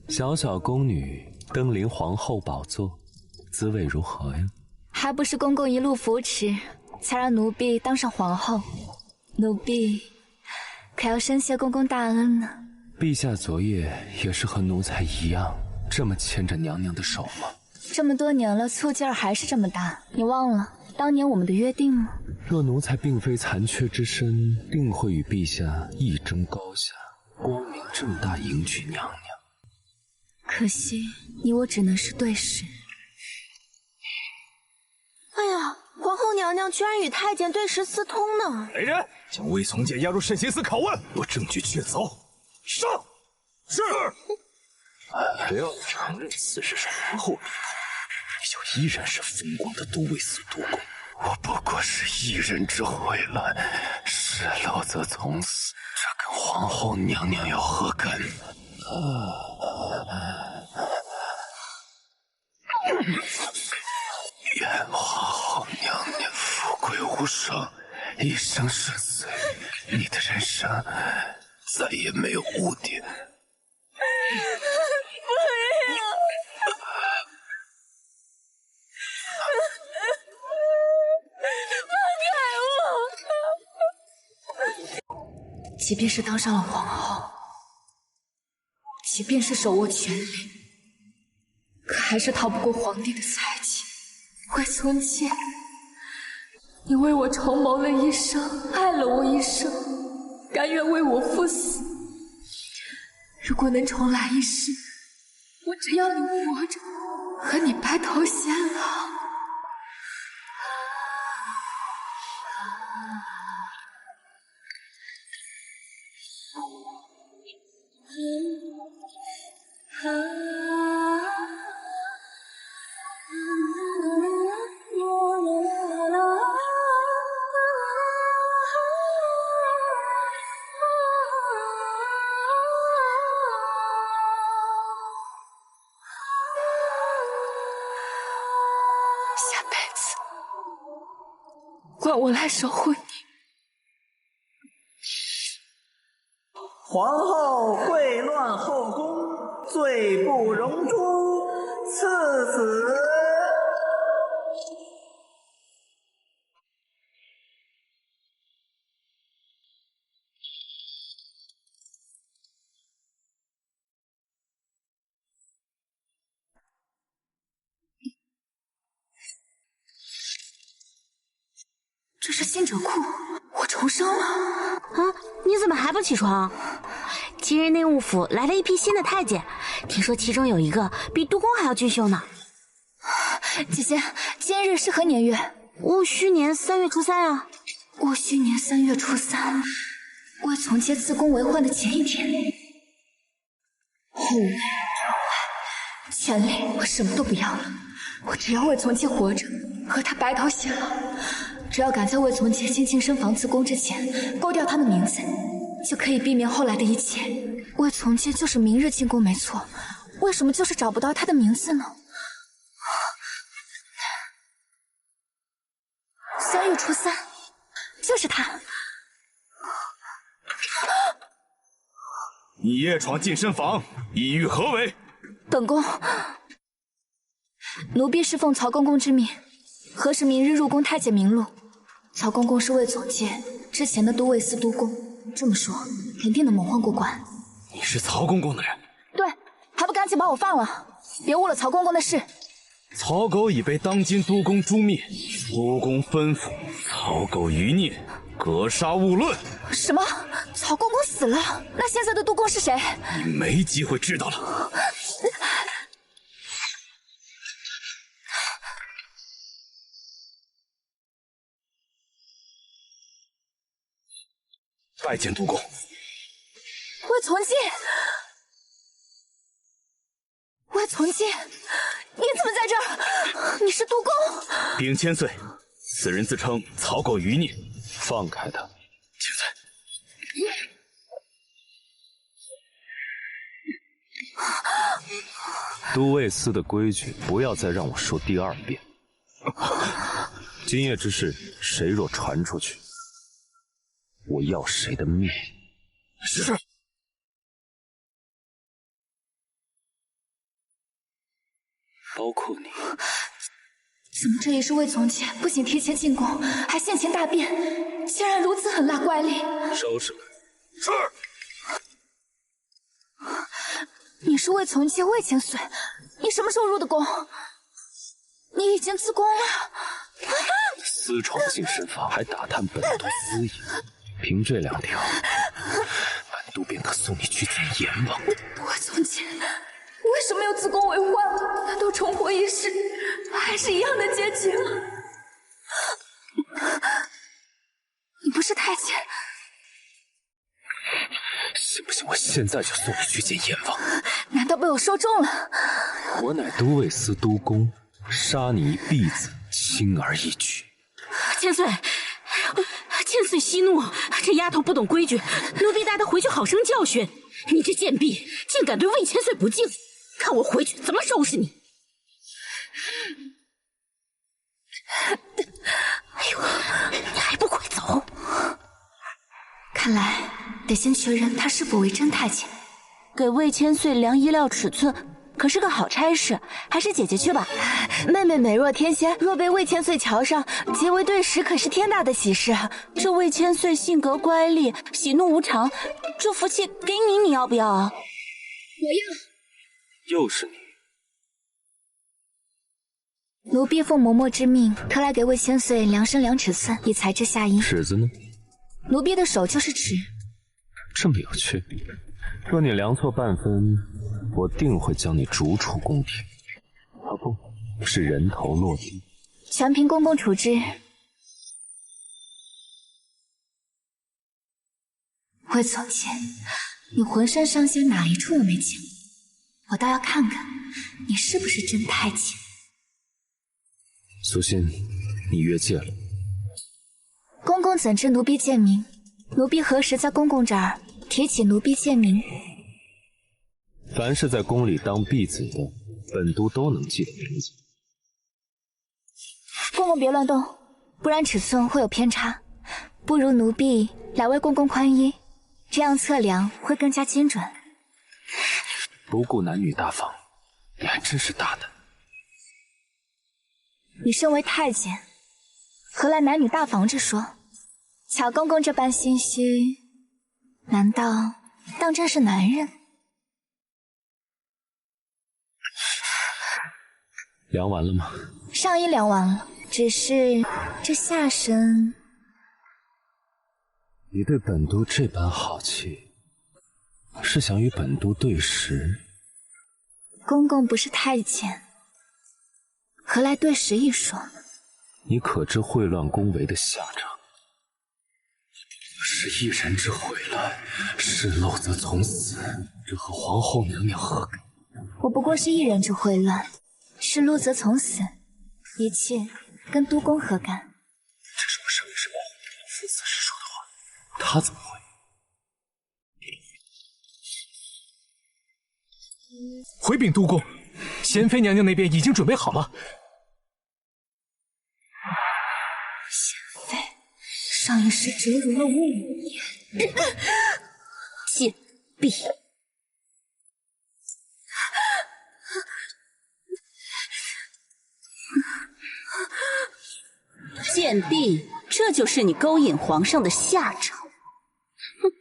小小宫女登临皇后宝座，滋味如何呀？还不是公公一路扶持，才让奴婢当上皇后。奴婢可要深谢公公大恩呢。陛下昨夜也是和奴才一样，这么牵着娘娘的手吗？这么多年了，醋劲儿还是这么大，你忘了当年我们的约定吗？若奴才并非残缺之身，定会与陛下一争高下，光明正大迎娶娘娘。可惜你我只能是对视。哎呀，皇后娘娘居然与太监对视私通呢！来人，将魏从诫押入慎刑司拷问，若证据确凿，上。是。只要你承认此事是皇后主导，你就依然是风光的都尉司督公。我不过是一人之秽乱，失漏则从死，这跟皇后娘娘有何干？愿皇后娘娘富贵无双，一生顺遂，你的人生再也没有污点。即便是当上了皇后，即便是手握权力，可还是逃不过皇帝的猜忌。魏从诫，你为我筹谋了一生，爱了我一生，甘愿为我赴死。如果能重来一世，我只要你活着，和你白头偕老。下辈子换我来守护你。皇后秽乱后宫，罪不容诛，赐死。这是信者库，我重生了。啊，你怎么还不起床？今日内务府来了一批新的太监，听说其中有一个比督公还要俊秀呢。姐姐，今日是何年月？戊戌年3月初3啊。戊戌年3月初3，魏从诫自宫为婚的前一天。后位、权力，我什么都不要了，我只要魏从诫活着，和他白头偕老。只要赶在魏从诫进晋升房自宫之前勾掉他的名字，就可以避免后来的一切。魏从诫就是明日进宫没错，为什么就是找不到他的名字呢？3月初3，就是他。你夜闯晋升房，意欲何为？本宫，奴婢是奉曹公公之命，核实明日入宫太监名录。曹公公是魏从诫之前的都尉司督公，这么说肯定能蒙混过关。你是曹公公的人？对，还不赶紧把我放了，别误了曹公公的事。曹狗已被当今督公诛灭，督公吩咐曹狗余孽格杀勿论。什么？曹公公死了？那现在的督公是谁？你没机会知道了。拜见督公。魏从诫，魏从诫，你怎么在这儿？你是督公？秉千岁，此人自称曹狗余孽，放开他。千岁。都尉司的规矩，不要再让我说第二遍。今夜之事，谁若传出去，我要谁的命？是。包括你。怎么这一世魏从前不仅提前进宫，还性情大变，竟然如此狠辣怪戾？收拾了。是。你是魏从前魏千岁，你什么时候入的宫？你已经自宫了。私闯进深房，还打探本都私隐，凭这2条，本都便可送你去见阎王。魏从前为什么又自宫为患？难道重活一世，还是一样的结局吗？你不是太监，信不信我现在就送你去见阎王？难道被我说中了？我乃都尉司都公，杀你一婢子，轻而易举。千岁，千岁息怒，这丫头不懂规矩，奴婢带她回去好生教训。你这贱婢，竟敢对魏千岁不敬，看我回去怎么收拾你！哎呦，你还不快走！看来得先确认他是否为真太监。给魏千岁量衣料尺寸，可是个好差事，还是姐姐去吧。妹妹美若天仙，若被魏千岁瞧上，结为对食，可是天大的喜事。这魏千岁性格乖戾，喜怒无常，这福气给你，你要不要啊？我要。又是你。奴婢奉嬷嬷之命，特来给魏千岁量身量尺寸，以裁制下衣。尺子呢？奴婢的手就是尺。这么有趣。若你量错半分，我定会将你逐出宫廷。啊不，是人头落地。全凭公公处置。魏从前，你浑身上下哪一处我没见过？我倒要看看你是不是真太监。苏心，你越界了。公公怎知奴婢贱名？奴婢何时在公公这儿提起奴婢贱名？凡是在宫里当婢子的，本都都能记得名字。公公别乱动，不然尺寸会有偏差。不如奴婢来为公公宽衣，这样测量会更加精准。不顾男女大防，你还真是大胆。你身为太监，何来男女大防之说？巧公公这般心虚，难道当真是男人？量完了吗？上衣量完了，只是这下身……你对本都这般好气，是想与本都对食？公公不是太监，何来对食一说？你可知秽乱宫闱的下场？是一人之毁乱，失漏则从死，这和皇后娘娘何干？我不过是一人之秽乱，失路则从死，一切跟都公何干？这是我上一世保护老夫子时说的话，他怎么会？回禀都公，贤妃娘娘那边已经准备好了。贤妃，上一世折辱了我5年，贱婢！贱婢，这就是你勾引皇上的下场。哼！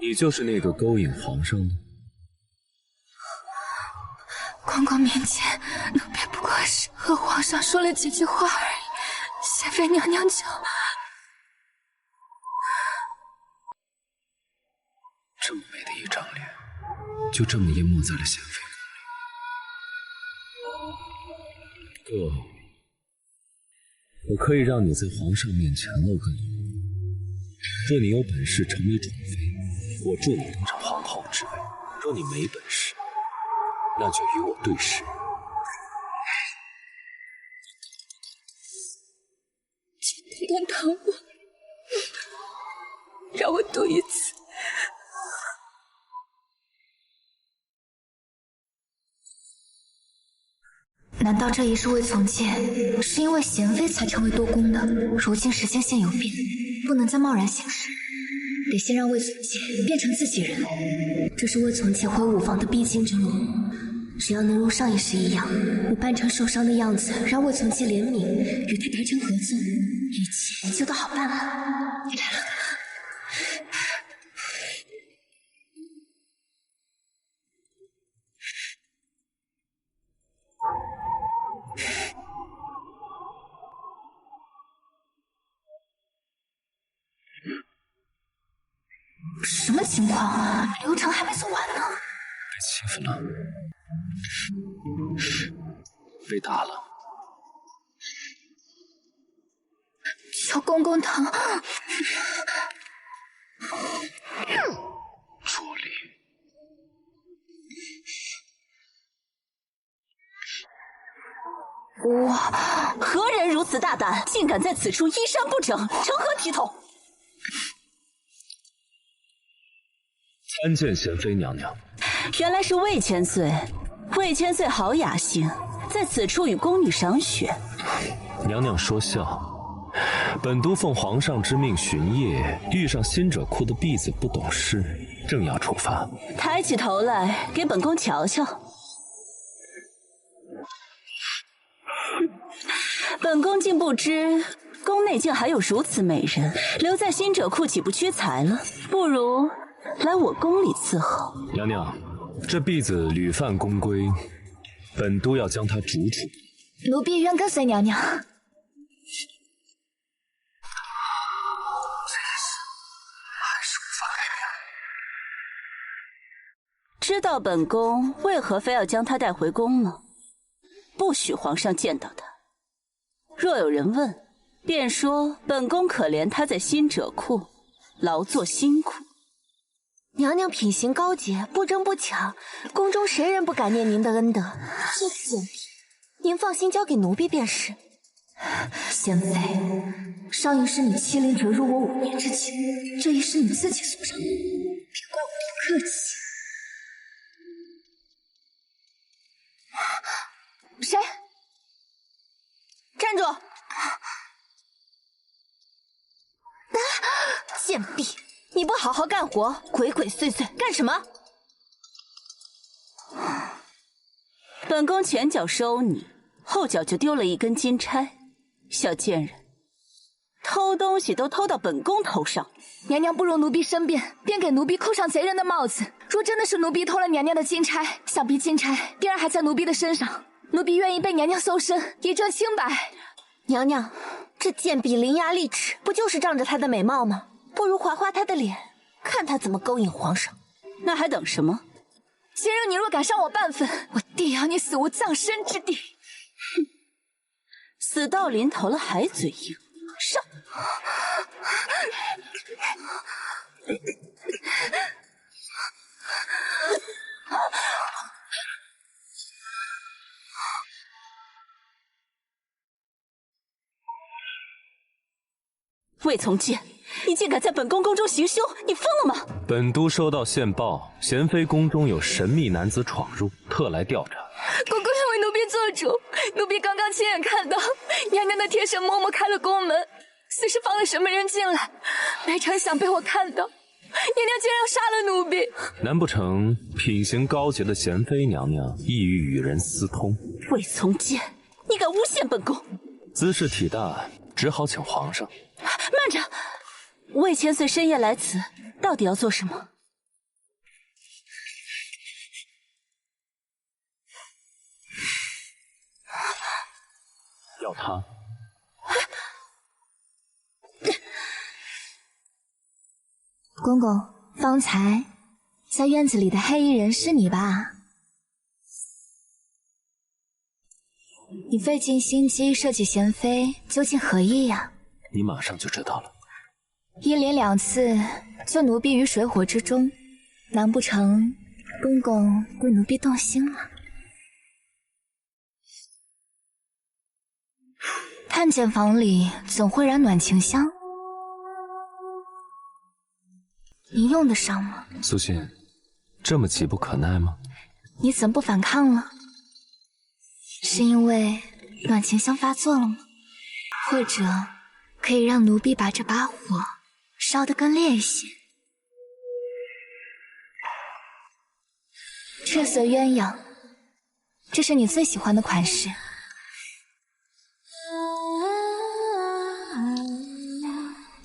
你就是那个勾引皇上的？公公面前，奴婢不过是和皇上说了几句话而已。贤妃娘娘就……这么美的一张脸，就这么淹没在了贤妃宫里。不，我可以让你在皇上面前露个脸。若你有本事成为宠妃，我助你登上皇后之位；若你没本事，那就与我对视。请不能疼我，让我赌一次。难道这一世未从剑是因为贤妃才成为多宫的？如今时间线有变，不能再贸然行事，得先让魏从剑变成自己人。这是魏从剑回五房的必经之路。只要能如上一世一样，我扮成受伤的样子，让魏从剑怜悯，与他达成合作，一切就都好办了。你来了。什么情况？流程还没走完呢。被欺负了，被打了。求公公疼。卓离，我何人如此大胆，竟敢在此处衣衫不整，成何体统？参见贤妃娘娘。原来是魏千岁，魏千岁好雅兴，在此处与宫女赏雪。娘娘说笑。本都奉皇上之命巡夜，遇上新者库的婢子不懂事，正要处罚。抬起头来，给本宫瞧瞧。本宫竟不知宫内竟还有如此美人，留在新者库岂不屈才了？不如来我宫里伺候。娘娘，这婢子屡犯宫规，本都要将她逐处。奴婢愿跟随娘娘。知道本宫为何非要将她带回宫吗？不许皇上见到她。若有人问，便说本宫可怜她在新者库劳作辛苦。娘娘品行高洁，不争不抢，宫中谁人不感念您的恩德？这简直，您放心交给奴婢便是。贤妃，上一世你欺凌折辱我5年之情，这一世你自己送上门，别怪我不客气。谁？站住！贱婢！你不好好干活，鬼鬼祟祟干什么？本宫前脚收你，后脚就丢了一根金钗。小贱人，偷东西都偷到本宫头上。娘娘不容奴婢申辩，便给奴婢扣上贼人的帽子。若真的是奴婢偷了娘娘的金钗，想必金钗必然还在奴婢的身上。奴婢愿意被娘娘搜身，以证清白。娘娘，这贱婢伶牙俐齿，不就是仗着她的美貌吗？不如划划她的脸，看她怎么勾引皇上。那还等什么？今日你若敢伤我半分，我定要你死无葬身之地。哼，死到临头了还嘴硬，上！魏从剑，你竟敢在本宫宫中行凶，你疯了吗？本都收到线报，贤妃宫中有神秘男子闯入，特来调查。公公要为奴婢做主，奴婢刚刚亲眼看到娘娘的贴身嬷嬷开了宫门，似是放了什么人进来，没成想被我看到，娘娘竟然要杀了奴婢。难不成品行高洁的贤妃娘娘意欲与人私通？魏从剑，你敢诬陷本宫？姿势体大，只好请皇上。慢着，魏千岁深夜来此，到底要做什么？要他。公公，方才在院子里的黑衣人是你吧？你费尽心机设计贤妃，究竟何意呀？你马上就知道了。一连2次救奴婢于水火之中，难不成公公对奴婢动心了？探监房里总会燃暖情香，您用得上吗？苏心，这么急不可耐吗？你怎不反抗了？是因为暖情香发作了吗？或者可以让奴婢把这把火烧得更烈一些？赤色鸳鸯，这是你最喜欢的款式。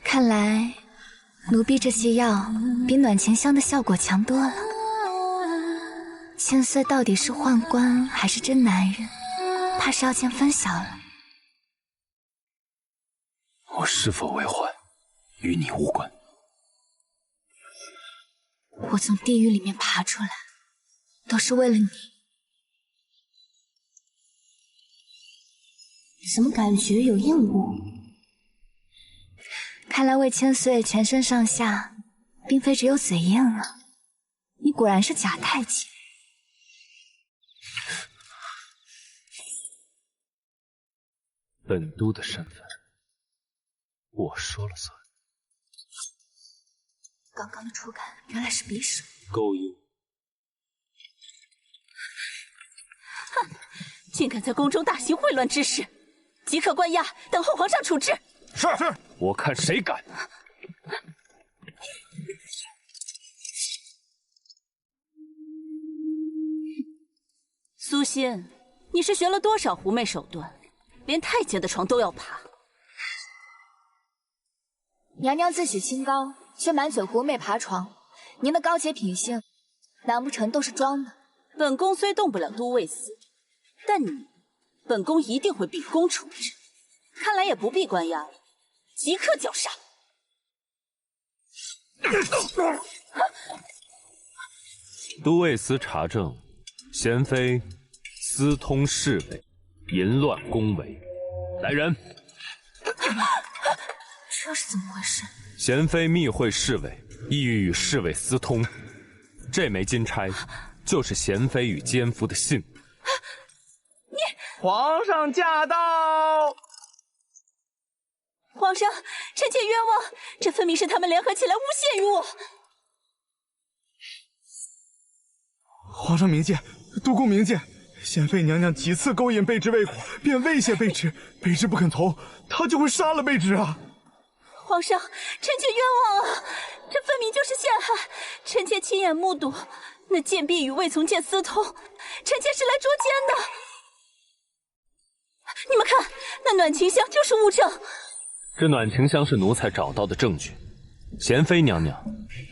看来奴婢这些药比暖情香的效果强多了。千岁到底是宦官还是真男人？怕是要见分晓了。我是否为患，与你无关。我从地狱里面爬出来，都是为了你。怎么感觉有厌恶？看来魏千岁全身上下，并非只有嘴硬啊！你果然是假太监。本都的身份，我说了算。刚刚的触感原来是匕首。勾引。哼，竟敢在宫中大行秽乱之事，即刻关押，等候皇上处置。是，我看谁敢！苏心，你是学了多少狐媚手段，连太监的床都要爬？娘娘自诩清高，却满嘴狐媚爬床，您的高洁品性，难不成都是装的？本宫虽动不了都尉司，但你，本宫一定会秉公处置。看来也不必关押了，即刻绞杀！都尉司查证，贤妃私通侍卫，淫乱宫闱。来人！这是怎么回事？贤妃密会侍卫，意欲与侍卫私通。这枚金钗，就是贤妃与奸夫的信。皇上驾到！皇上，臣妾冤枉，这分明是他们联合起来诬陷于我。皇上明鉴，督公明鉴，贤妃娘娘几次勾引贝芝未果，便威胁贝芝，贝芝不肯从，她就会杀了贝芝啊！皇上，臣妾冤枉啊！这分明就是陷害，臣妾亲眼目睹那贱婢与魏从谏私通，臣妾是来捉奸的。你们看，那暖情香就是物证。这暖情香是奴才找到的证据。贤妃娘娘，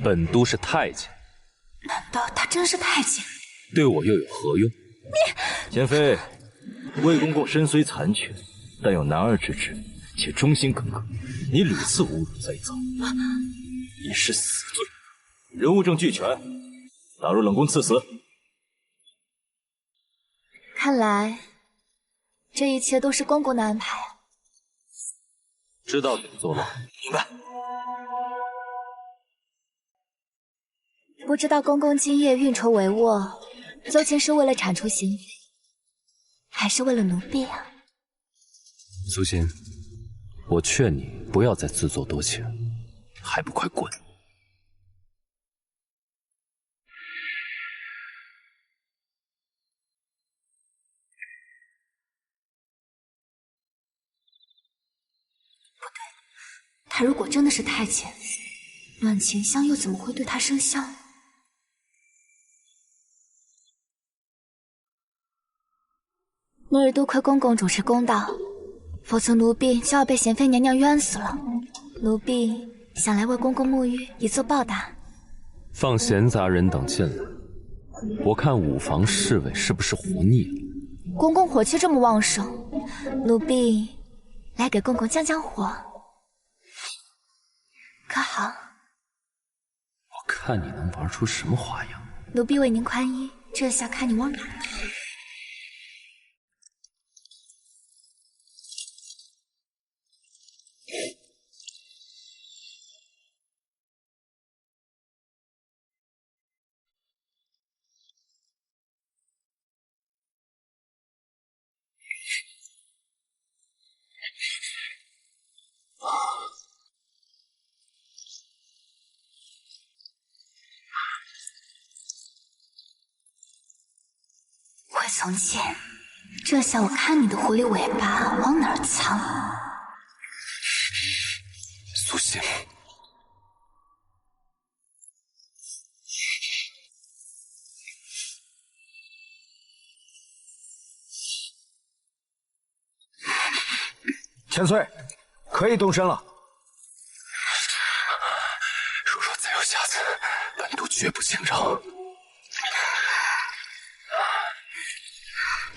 本都是太监，难道他真是太监？对我又有何用？贤妃，魏公公身虽残缺，但有男儿之志，且忠心耿耿。你屡次侮辱栽赃，已是死罪。人物证俱全，打入冷宫赐死。看来这一切都是公公的安排。知道怎么做了？明白。不知道公公今夜运筹帷幄，究竟是为了铲除贤妃，还是为了奴婢啊？苏心，我劝你不要再自作多情，还不快滚！他如果真的是太监，暖情香又怎么会对他生效呢？那日多亏公公主持公道，否则奴婢就要被贤妃娘娘冤死了。奴婢想来为公公沐浴，以作报答。放闲杂人等进来，我看五房侍卫是不是活腻了？公公火气这么旺盛，奴婢来给公公降降火，可好？我看你能玩出什么花样。奴婢为您宽衣，这下看你往哪儿逃。魏从谏，这下我看你的狐狸尾巴往哪儿藏。苏醒。千岁，可以动身了。如若再有下次，本督绝不轻饶。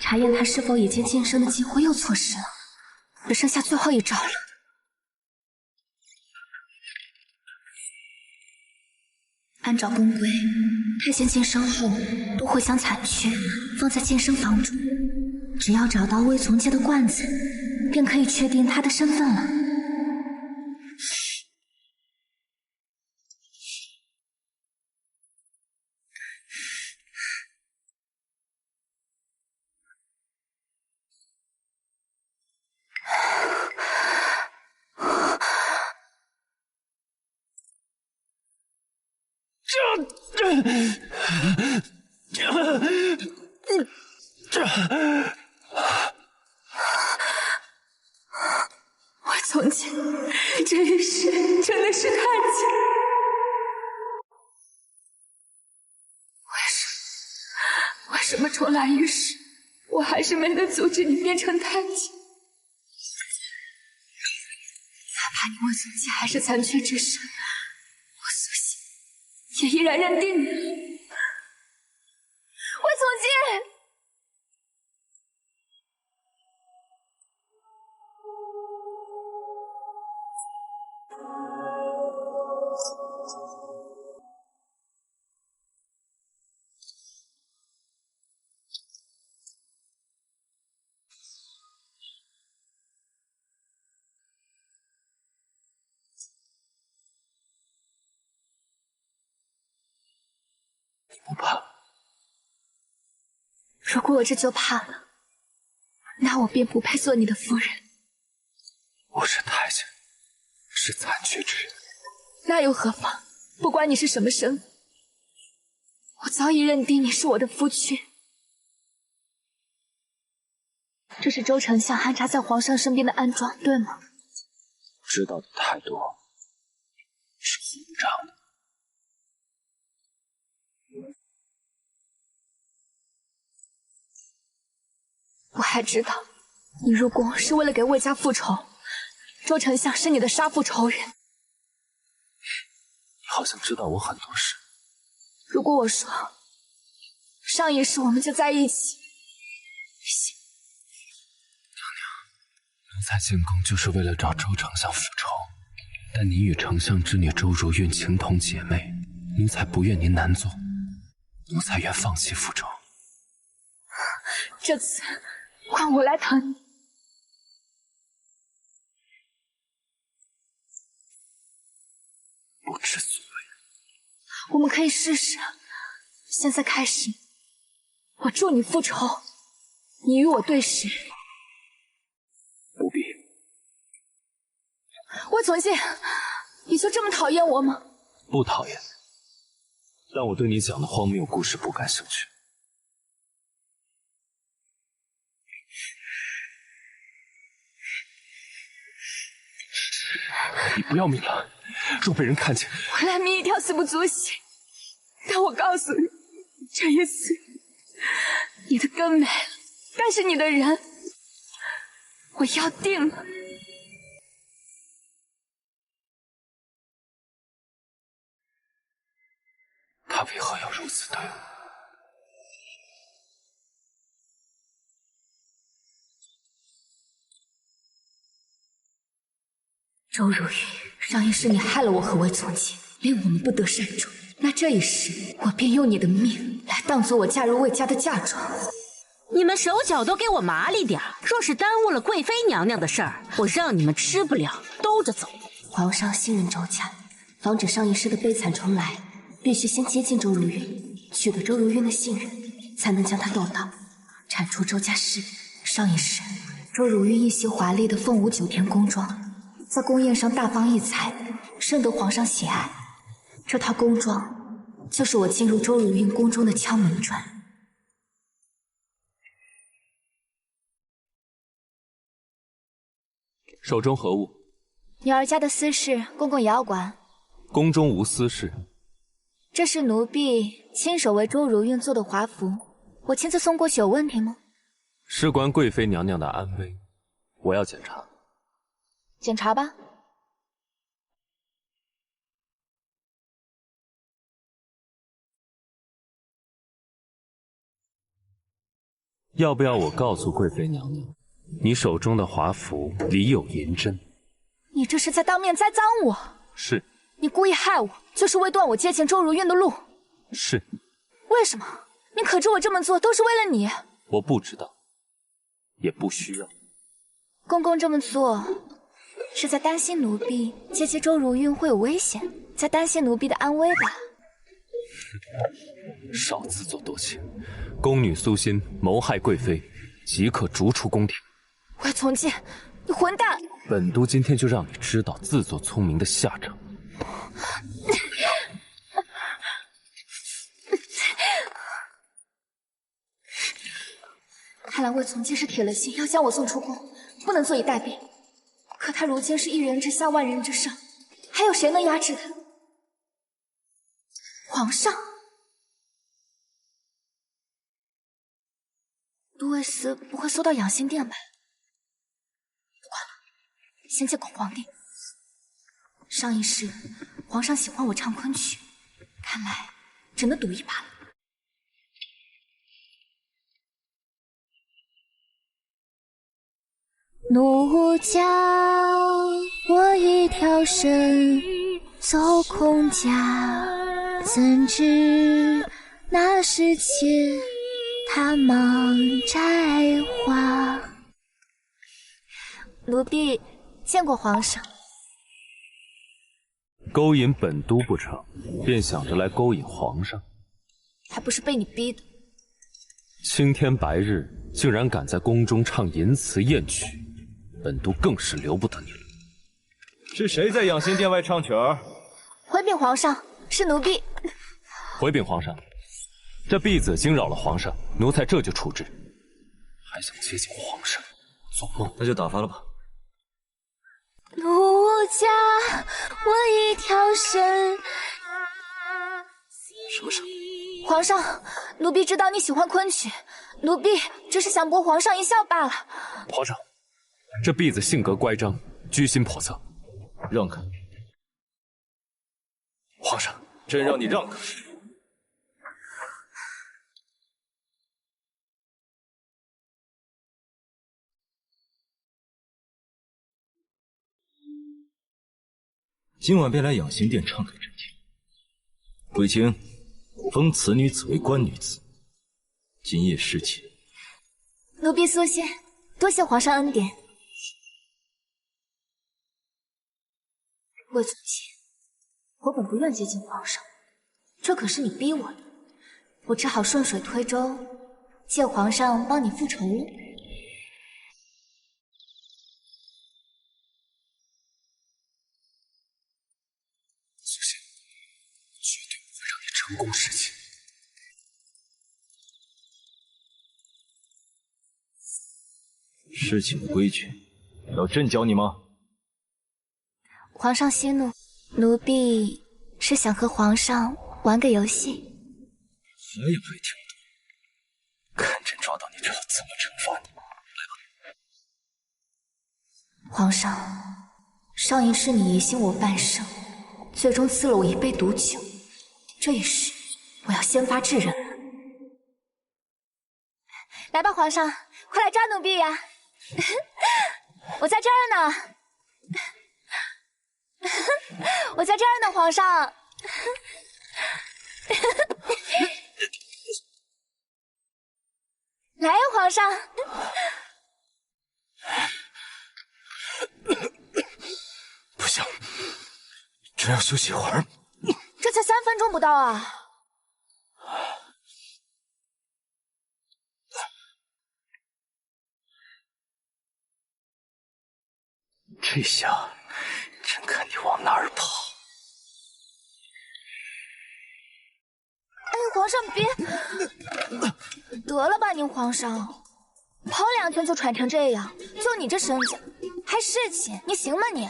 查验他是否已经晋升的机会又错失了，只剩下最后一招了。按照宫规，太监晋升后都会将残缺放在晋升房中，只要找到魏从阶的罐子，便可以确定他的身份了。我从前这一世真的是太贱，为什么重来一世，我还是没能阻止你变成太监？哪怕你魏从阶还是残缺之身，我苏醒也依然认定你。魏从阶。不怕。如果我这就怕了，那我便不配做你的夫人。我是太监，是残缺之人。那又何妨？不管你是什么身，我早已认定你是我的夫君。这是周丞相安插在皇上身边的暗桩，对吗？知道的太多，是混账的。我还知道，你入宫是为了给魏家复仇，周丞相是你的杀父仇人。你好像知道我很多事。如果我说上一世我们就在一起，行。奴才进宫就是为了找周丞相复仇，但您与丞相之女周如韵情同姐妹，奴才不愿您难做，奴才愿放弃复仇。这次换我来疼你。不知所谓。我们可以试试。现在开始，我助你复仇，你与我对视。不必。魏从阶，你就这么讨厌我吗？不讨厌，但我对你讲的荒谬故事不感兴趣。你不要命了？若被人看见，我赖命一条死不足惜。但我告诉你，这一次你的根没了，但是你的人我要定了。他为何要如此对我？周如玉，上一世你害了我和魏从阶，令我们不得善终。那这一世，我便用你的命来当做我嫁入魏家的嫁妆。你们手脚都给我麻利点儿，若是耽误了贵妃娘娘的事儿，我让你们吃不了兜着走。皇上信任周家，防止上一世的悲惨重来，必须先接近周如韵，取得周如韵的信任，才能将她诱导，铲除周家势力。上一世，周如韵一袭华丽的凤舞9天宫装，在宫宴上大放异彩，深得皇上喜爱。这套宫装就是我进入周如韵宫中的敲门砖。手中何物？女儿家的私事，公公也要管。宫中无私事。这是奴婢亲手为周如韵做的华服，我亲自送过去，有问题吗？事关贵妃娘娘的安危，我要检查。检查吧。要不要我告诉贵妃娘娘，你手中的华服里有银针？你这是在当面栽赃我！是。你故意害我，就是为断我接近周如韵的路。是。为什么？你可知我这么做都是为了你？我不知道，也不需要。公公这么做，是在担心奴婢接近周如韵会有危险，在担心奴婢的安危吧？少自作多情，宫女苏心谋害贵妃，即刻逐出宫廷。魏从诫，你混蛋！本都今天就让你知道自作聪明的下场。看来魏从诫是铁了心要将我送出宫，不能坐以待毙。可他如今是一人之下，万人之上，还有谁能压制他？皇上，都尉司不会搜到养心殿吧？不管了，先见孔皇帝。上一世，皇上喜欢我唱昆曲，看来只能赌一把了。奴家我一条身走空家，怎知那时节他忙摘花。奴婢见过皇上。勾引本都不成，便想着来勾引皇上？还不是被你逼的。青天白日，竟然敢在宫中唱淫词艳曲，本都更是留不得你了。是谁在养心殿外唱曲儿？回禀皇上，是奴婢。回禀皇上，这婢子惊扰了皇上，奴才这就处置。还想接近皇上，做梦！那就打发了吧。奴家我一条身。什么声？皇上，奴婢知道你喜欢昆曲，奴婢只是想博皇上一笑罢了。皇上，这婢子性格乖张，居心叵测，让开！皇上，朕让你让开！今晚便来养心殿唱给朕听。卫青，封此女子为官女子，今夜侍寝。奴婢苏仙，多谢皇上恩典。魏从诫，我本不愿接近皇上，这可是你逼我的，我只好顺水推舟，借皇上帮你复仇了。苏仙，绝对不会让你成功侍寝。侍寝的规矩，要朕教你吗？皇上息怒，奴婢是想和皇上玩个游戏。还有没听懂？看朕抓到你之后怎么惩罚你！来吧。皇上，上一世你疑心我半生，最终赐了我一杯毒酒。这一世，我要先发制人。来吧，皇上，快来抓奴婢呀！我在这儿呢。我在这儿呢，皇上。来呀，皇上。不行，朕要休息一会儿。这才3分钟不到啊！这下，朕看你往哪儿跑！哎，皇上别！得了吧您，皇上，跑2天就喘成这样，就你这身子，还侍寝，你行吗你？你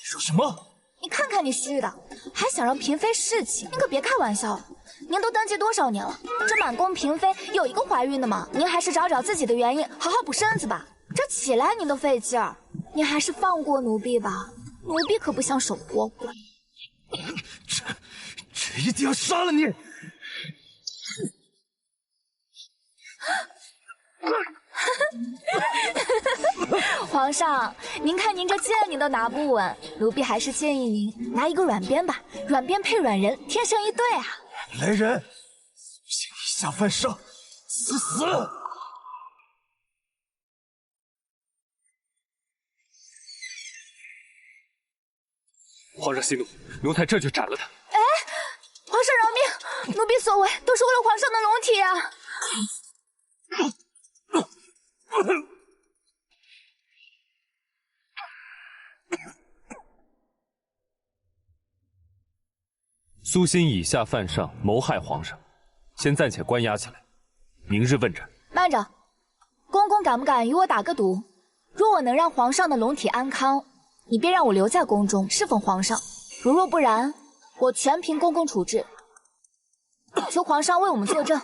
说什么？你看看你虚的，还想让嫔妃侍寝？您可别开玩笑了。您都登基多少年了？这满宫嫔妃有一个怀孕的吗？您还是找找自己的原因，好好补身子吧。这起来您都费劲儿，您还是放过奴婢吧。奴婢可不想守活寡。这一定要杀了你！皇上，您看您这剑您都拿不稳，奴婢还是建议您拿一个软鞭吧，软鞭配软人，天生一对啊！来人，先以下犯上，赐死！皇上息怒，奴才这就斩了他。哎，皇上饶命，奴婢所为都是为了皇上的龙体啊！苏欣以下犯上，谋害皇上，先暂且关押起来，明日问斩。慢着，公公敢不敢与我打个赌？若我能让皇上的龙体安康，你便让我留在宫中侍奉皇上；如若不然，我全凭公公处置。求皇上为我们作证。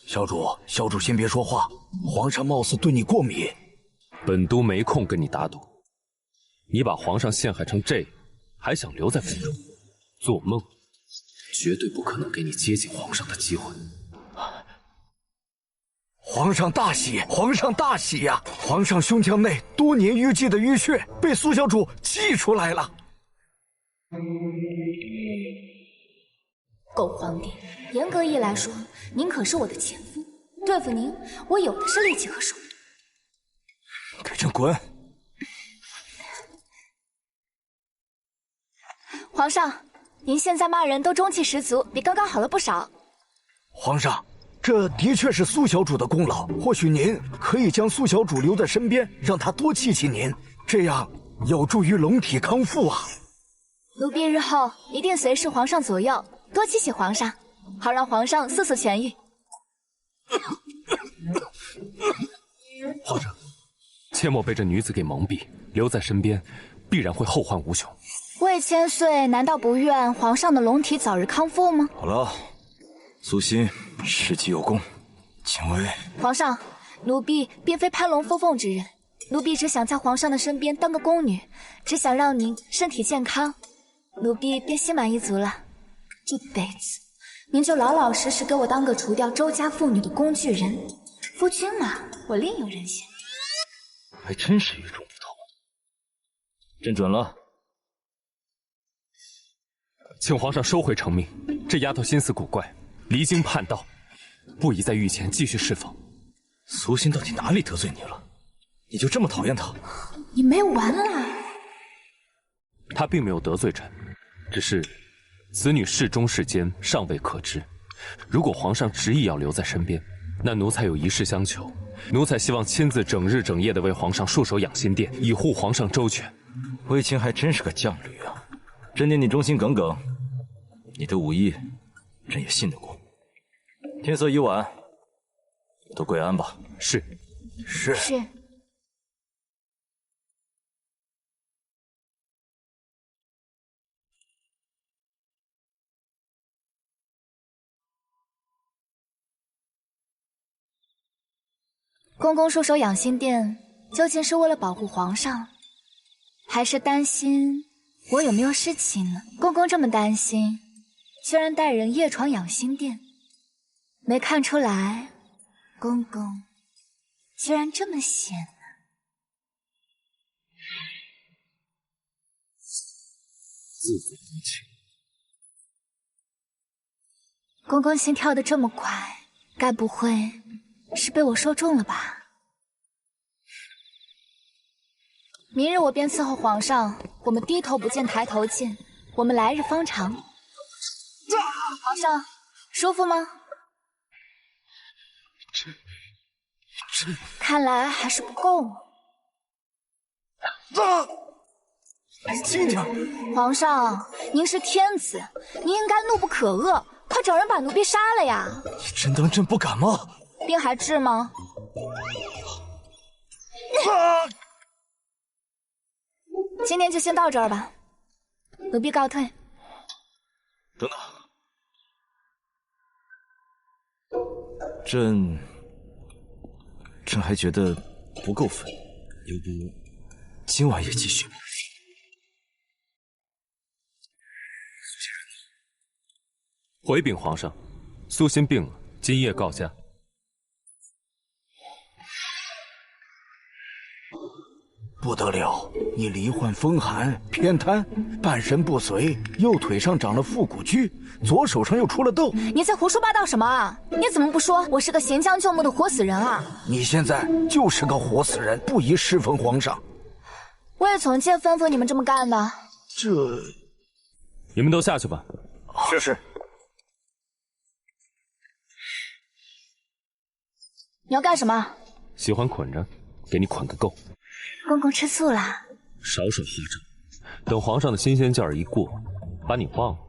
小主先别说话，皇上貌似对你过敏。本都没空跟你打赌。你把皇上陷害成这样，还想留在宫中？做梦！绝对不可能给你接近皇上的机会。皇上大喜，皇上大喜呀！皇上胸腔内多年淤积的淤血被苏小主气出来了。狗皇帝，严格意义来说，您可是我的前夫，对付您，我有的是力气和手段。给朕滚！皇上，您现在骂人都中气十足，比刚刚好了不少。皇上，这的确是苏小主的功劳，或许您可以将苏小主留在身边，让她多气气您，这样有助于龙体康复啊。奴婢日后一定随侍皇上左右，多气气皇上，好让皇上速速痊愈。皇上，切莫被这女子给蒙蔽，留在身边，必然会后患无穷。魏千岁难道不愿皇上的龙体早日康复吗？好了，苏欣事迹有功，请为皇上，奴婢并非攀龙附凤之人，奴婢只想在皇上的身边当个宫女，只想让您身体健康，奴婢便心满意足了。这辈子，您就老老实实给我当个除掉周家妇女的工具人。夫君嘛，我另有人选。还真是与众不同。朕准了。请皇上收回成命，这丫头心思古怪，离经叛道，不宜在御前继续侍奉。苏欣到底哪里得罪你了？你就这么讨厌她？你没完了！她并没有得罪朕，只是此女是忠是奸尚未可知。如果皇上执意要留在身边，那奴才有一事相求，奴才希望亲自整日整夜的为皇上戍守养心殿，以护皇上周全。卫青还真是个犟驴啊！朕念你忠心耿耿，你的武艺，朕也信得过。天色已晚，都归安吧。是。公公戍守养心殿，究竟是为了保护皇上，还是担心我有没有事情呢？公公这么担心，居然带人夜闯养心殿，没看出来，公公居然这么闲呢。自作多情。公公心跳得这么快，该不会是被我说中了吧？明日我便伺候皇上，我们低头不见抬头见，我们来日方长。皇上，舒服吗？这看来还是不够嘛。你轻点！皇上，您是天子，您应该怒不可遏，快找人把奴婢杀了呀！你真当朕不敢吗？病还治吗？今天就先到这儿吧，奴婢告退。等等，朕还觉得不够分，要不今晚也继续吧。回禀皇上，苏心病了，今夜告假。不得了，你罹患风寒、偏瘫，半身不遂，右腿上长了腹股蛆，左手上又出了痘。你在胡说八道什么啊？你怎么不说我是个贤将救母的活死人啊？你现在就是个活死人，不宜侍奉皇上。魏从诫吩咐你们这么干的。你们都下去吧。是。你要干什么？喜欢捆着，给你捆个够。公公吃醋啦？少耍花招，等皇上的新鲜劲儿一过，把你忘了，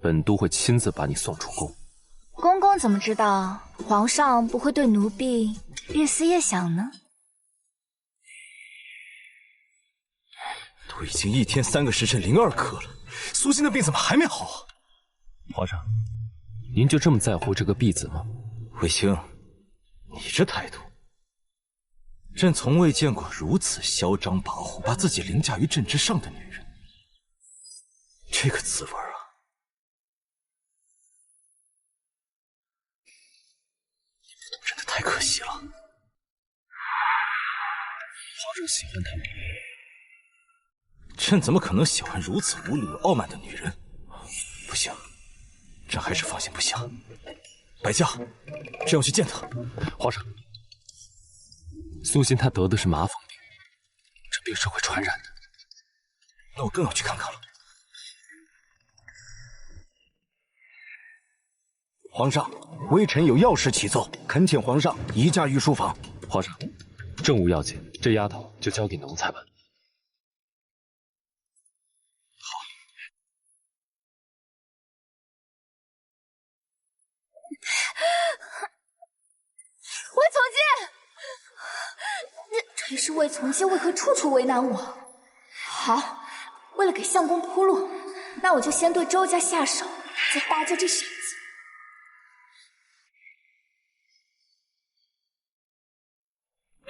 本都会亲自把你送出宫。公公怎么知道皇上不会对奴婢日思夜想呢？都已经1天3个时辰02刻了，苏心的病怎么还没好啊？皇上，您就这么在乎这个婢子吗？卫青，你这态度，朕从未见过如此嚣张跋扈，把自己凌驾于朕之上的女人。这个滋味啊！你不懂，真的太可惜了。皇上喜欢她吗？朕怎么可能喜欢如此无礼又傲慢的女人？不行，朕还是放心不下。白驾，朕要去见她。皇上，苏心她得的是麻风病，这病是会传染的。那我更要去看看了。皇上，微臣有要事启奏，恳请皇上移驾御书房。皇上，政务要紧，这丫头就交给奴才吧。魏从诫，这也是魏从诫为何处处为难我？好，为了给相公铺路，那我就先对周家下手，再搭救这傻子。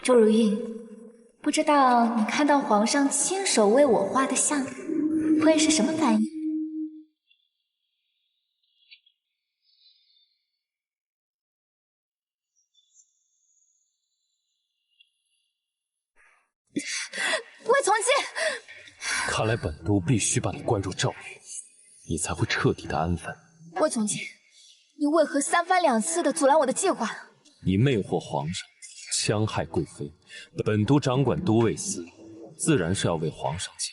周如玉，不知道你看到皇上亲手为我画的像会是什么反应？魏从诫，看来本都必须把你关入诏狱，你才会彻底的安分。魏从诫，你为何3番2次的阻拦我的计划？你魅惑皇上，戕害贵妃，本都掌管都尉司，自然是要为皇上解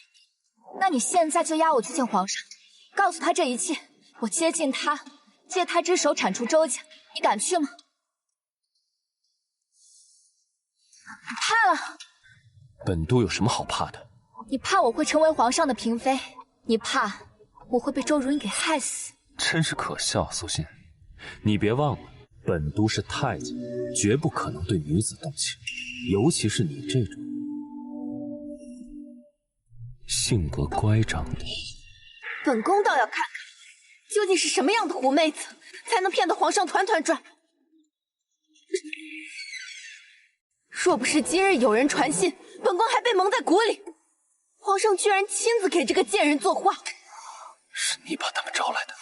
难。那你现在就押我去见皇上，告诉他这一切，我接近他，借他之手铲除周家，你敢去吗？你怕了？本都有什么好怕的？你怕我会成为皇上的嫔妃，你怕我会被周如意给害死。真是可笑，苏心，你别忘了，本都是太监，绝不可能对女子动情，尤其是你这种性格乖张的。本宫倒要看看，究竟是什么样的狐妹子，才能骗得皇上团团转。若不是今日有人传信，本宫还被蒙在鼓里。皇上居然亲自给这个贱人作画，是你把他们招来的。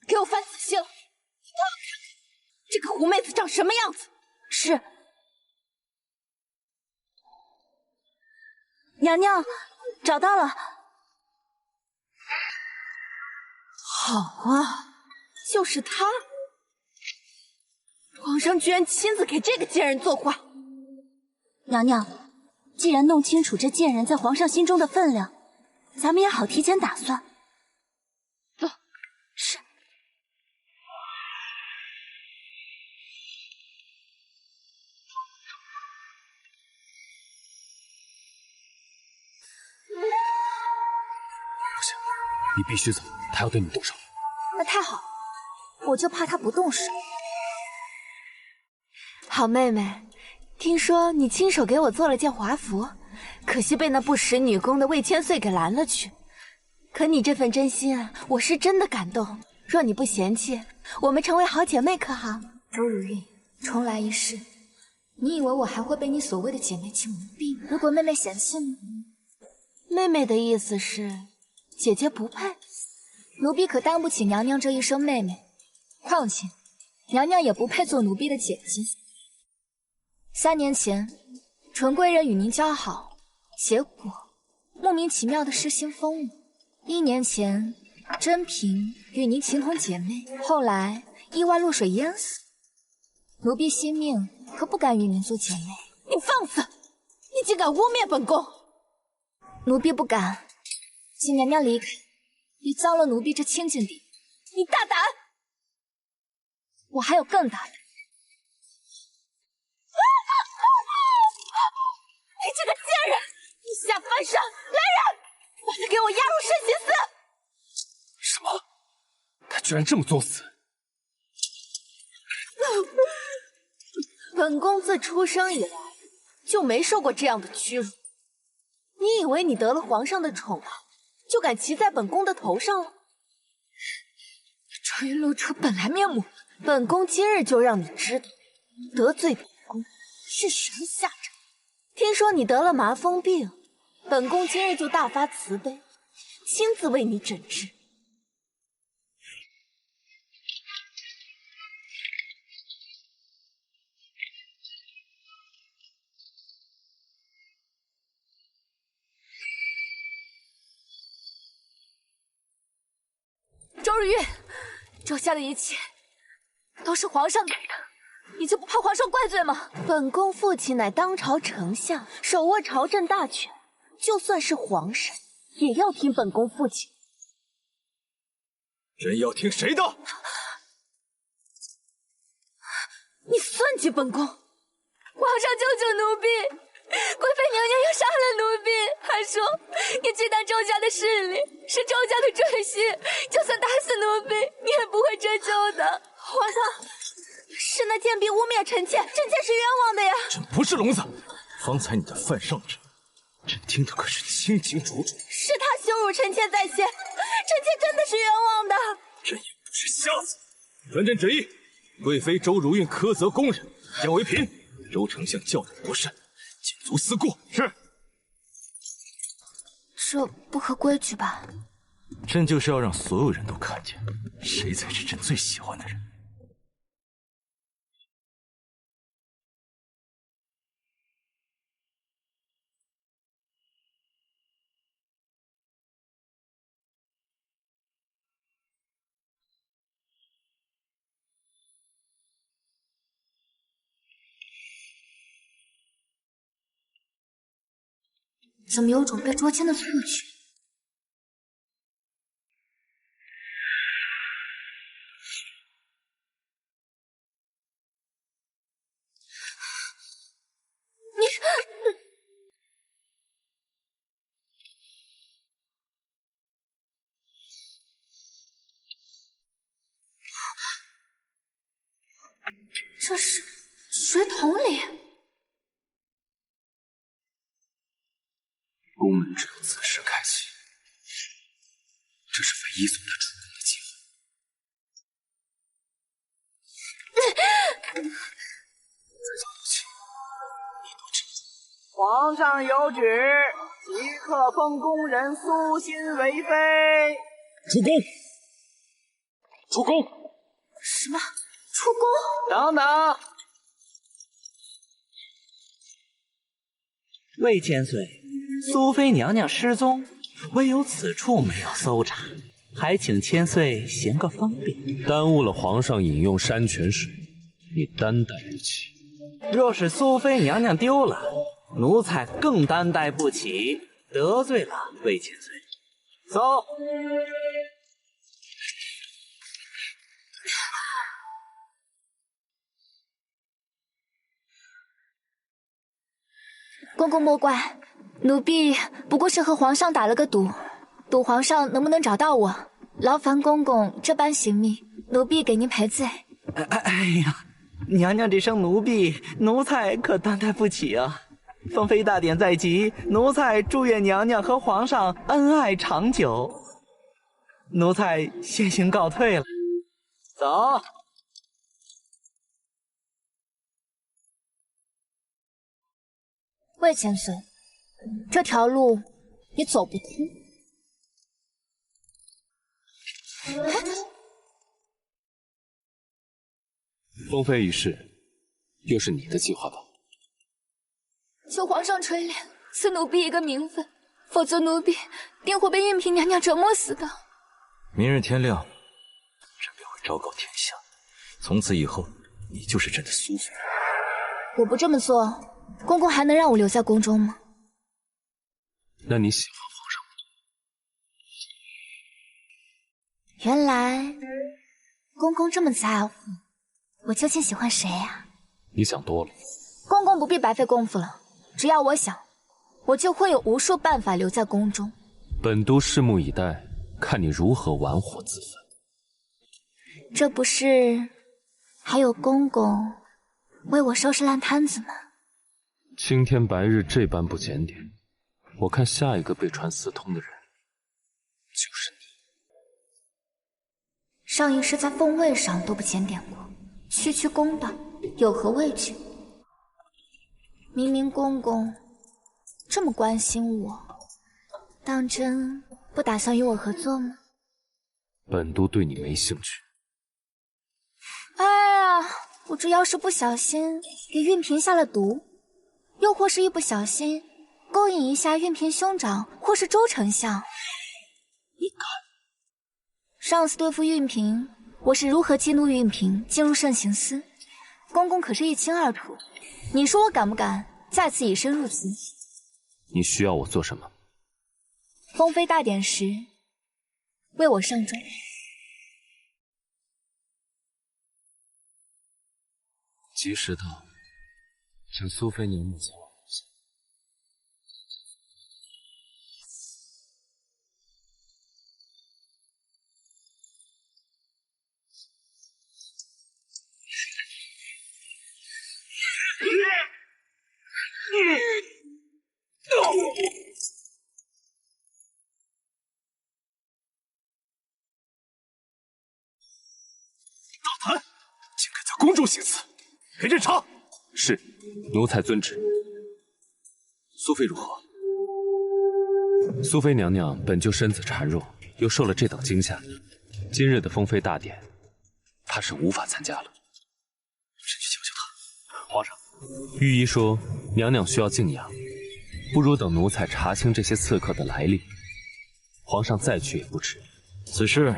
给我翻仔细了，我倒要看看这个狐妹子长什么样子。是。娘娘，找到了。好啊，就是她。皇上居然亲自给这个贱人作画。娘娘，既然弄清楚这贱人在皇上心中的分量，咱们也好提前打算。走。是。不行，你必须走，他要对你动手。那太好，我就怕他不动手。好妹妹，听说你亲手给我做了件华服，可惜被那不识女工的魏千岁给拦了去。可你这份真心啊，我是真的感动。若你不嫌弃，我们成为好姐妹可好？周如韵，重来一世，你以为我还会被你所谓的姐妹情奴婢吗？如果妹妹嫌弃呢？妹妹的意思是，姐姐不配。奴婢可担不起娘娘这一声妹妹，况且娘娘也不配做奴婢的姐姐。3年前，纯贵人与您交好，结果莫名其妙的失心疯了。1年前，珍嫔与您情同姐妹，后来意外落水淹死。奴婢惜命，可不敢与您做姐妹。你放肆！你竟敢污蔑本宫！奴婢不敢，请娘娘离开，别脏了奴婢这清净地。你大胆！我还有更大的。你这个贱人！你下犯上！来人，把他给我押入慎刑司！什么？他居然这么作死！本宫自出生以来就没受过这样的屈辱。你以为你得了皇上的宠爱，就敢骑在本宫的头上了？终于露出本来面目，本宫今日就让你知道，得罪本宫是什么下场。听说你得了麻风病，本宫今日就大发慈悲，亲自为你诊治。周如韵，周家的一切都是皇上给的，你就不怕皇上怪罪吗？本宫父亲乃当朝丞相，手握朝政大权，就算是皇上，也要听本宫父亲。人要听谁的？你算计本宫！皇上救救奴婢！贵妃娘娘要杀了奴婢，还说你忌惮周家的势力，是周家的追婿，就算打死奴婢，你也不会追究的。皇上，是那贱婢污蔑臣妾，臣妾是冤枉的呀！朕不是聋子，方才你的犯上者，朕听的可是清清楚楚。是他羞辱臣妾在先，臣妾真的是冤枉的。朕也不是瞎子。传朕旨意，贵妃周如韵苛责宫人，将为嫔。周丞相教导不慎，禁足思过。是。这不合规矩吧？朕就是要让所有人都看见，谁才是朕最喜欢的人。怎么有种被捉奸的错觉？这是水桶里。宫门只有此时开启，这是非一所他主攻的计划。再造武器，你都知道。皇上有旨，即刻封宫人苏欣为妃。出宫！出宫！什么？出宫？等等，魏千岁，苏妃娘娘失踪，唯有此处没有搜查，还请千岁行个方便。耽误了皇上饮用山泉水，你担待不起。若是苏妃娘娘丢了，奴才更担待不起，得罪了魏千岁。走。公公莫怪，奴婢不过是和皇上打了个赌，赌皇上能不能找到我。劳烦公公这般行密，奴婢给您赔罪。哎呀，娘娘这声奴婢，奴才可担待不起啊。凤妃大典在即，奴才祝愿娘娘和皇上恩爱长久。奴才先行告退了。走。魏千岁，这条路你走不通。封妃一事，又是你的计划吧？求皇上垂怜，赐奴婢一个名分，否则奴婢定会被玉嫔娘娘折磨死的。明日天亮，朕便会昭告天下，从此以后，你就是朕的苏妃。我不这么做，公公还能让我留在宫中吗？那你喜欢原来公公这么在乎我究竟喜欢谁呀？你想多了。公公不必白费功夫了，只要我想，我就会有无数办法留在宫中。本都拭目以待，看你如何玩火自焚。这不是还有公公为我收拾烂摊子吗？青天白日这般不检点，我看下一个被传私通的人就是你。上一世在凤位上都不检点过，区区公道有何畏惧？明明公公这么关心我，当真不打算与我合作吗？本都对你没兴趣。哎呀，我这要是不小心给运嫔下了毒，又或是一不小心勾引一下运嫔兄长或是周丞相，你敢？上次对付运嫔，我是如何激怒运嫔进入慎刑司，公公可是一清二楚。你说我敢不敢再次以身入局？你需要我做什么？封妃大典时为我上妆。及时到，请苏妃娘娘前往。大胆，竟敢在宫中行刺！给朕查！是，奴才遵旨。苏妃如何？苏妃娘娘本就身子孱弱，又受了这等惊吓，今日的封妃大典，她是无法参加了。朕去求求她。皇上，御医说娘娘需要静养，不如等奴才查清这些刺客的来历，皇上再去也不迟。此事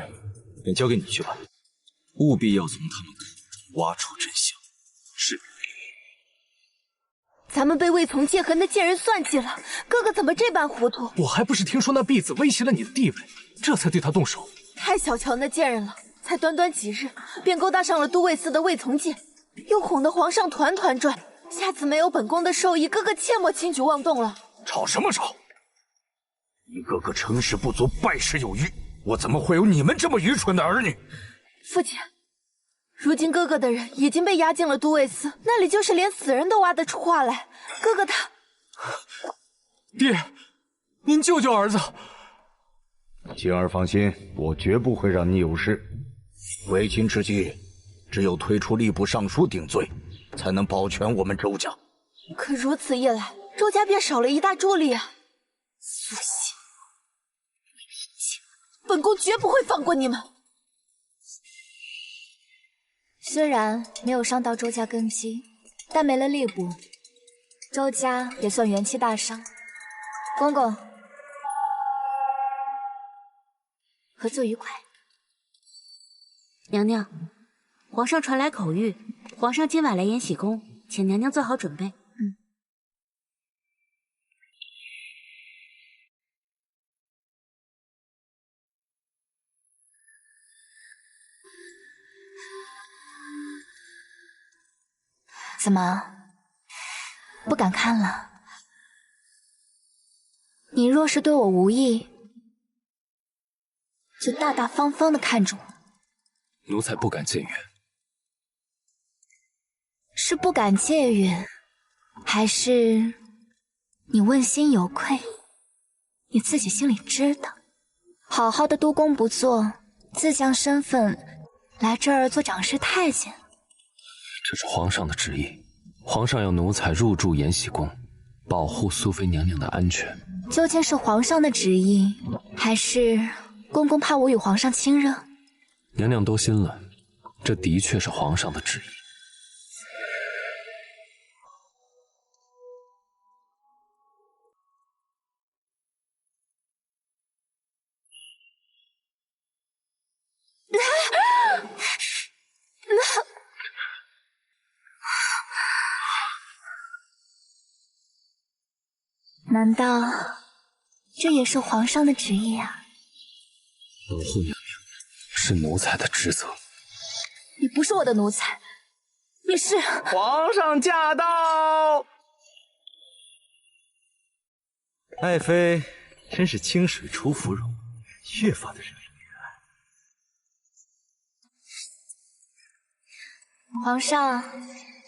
便交给你去吧，务必要从他们口中挖出真相。是。咱们被魏从介和那贱人算计了，哥哥怎么这般糊涂？我还不是听说那婢子威胁了你的地位，这才对他动手。太小瞧那贱人了，才短短几日，便勾搭上了都尉司的魏从介，又哄得皇上团团转。下次没有本宫的授意，哥哥切莫轻举妄动了。吵什么吵？你哥哥成事不足败事有余，我怎么会有你们这么愚蠢的儿女？父亲，如今哥哥的人已经被押进了都尉司，那里就是连死人都挖得出话来。哥哥他……爹，您救救儿子！晴儿放心，我绝不会让你有事。为秦之计，只有推出吏部尚书顶罪，才能保全我们周家。可如此一来，周家便少了一大助力啊！苏信、魏清，本宫绝不会放过你们。虽然没有伤到周家根基，但没了吏部，周家也算元气大伤。公公，合作愉快。娘娘，皇上传来口谕，皇上今晚来延禧宫，请娘娘做好准备。怎么，不敢看了？你若是对我无意，就大大方方的看着我。奴才不敢僭越。是不敢借允，还是你问心有愧？你自己心里知道。好好的督工不做，自降身份来这儿做掌事太监。这是皇上的旨意，皇上要奴才入住延禧宫，保护苏妃娘娘的安全。究竟是皇上的旨意，还是公公怕我与皇上亲热？娘娘多心了，这的确是皇上的旨意。难道这也是皇上的旨意啊？保护娘娘是奴才的职责。你不是我的奴才，你是……皇上驾到！爱妃真是清水出芙蓉，越发的惹人怜爱。皇上，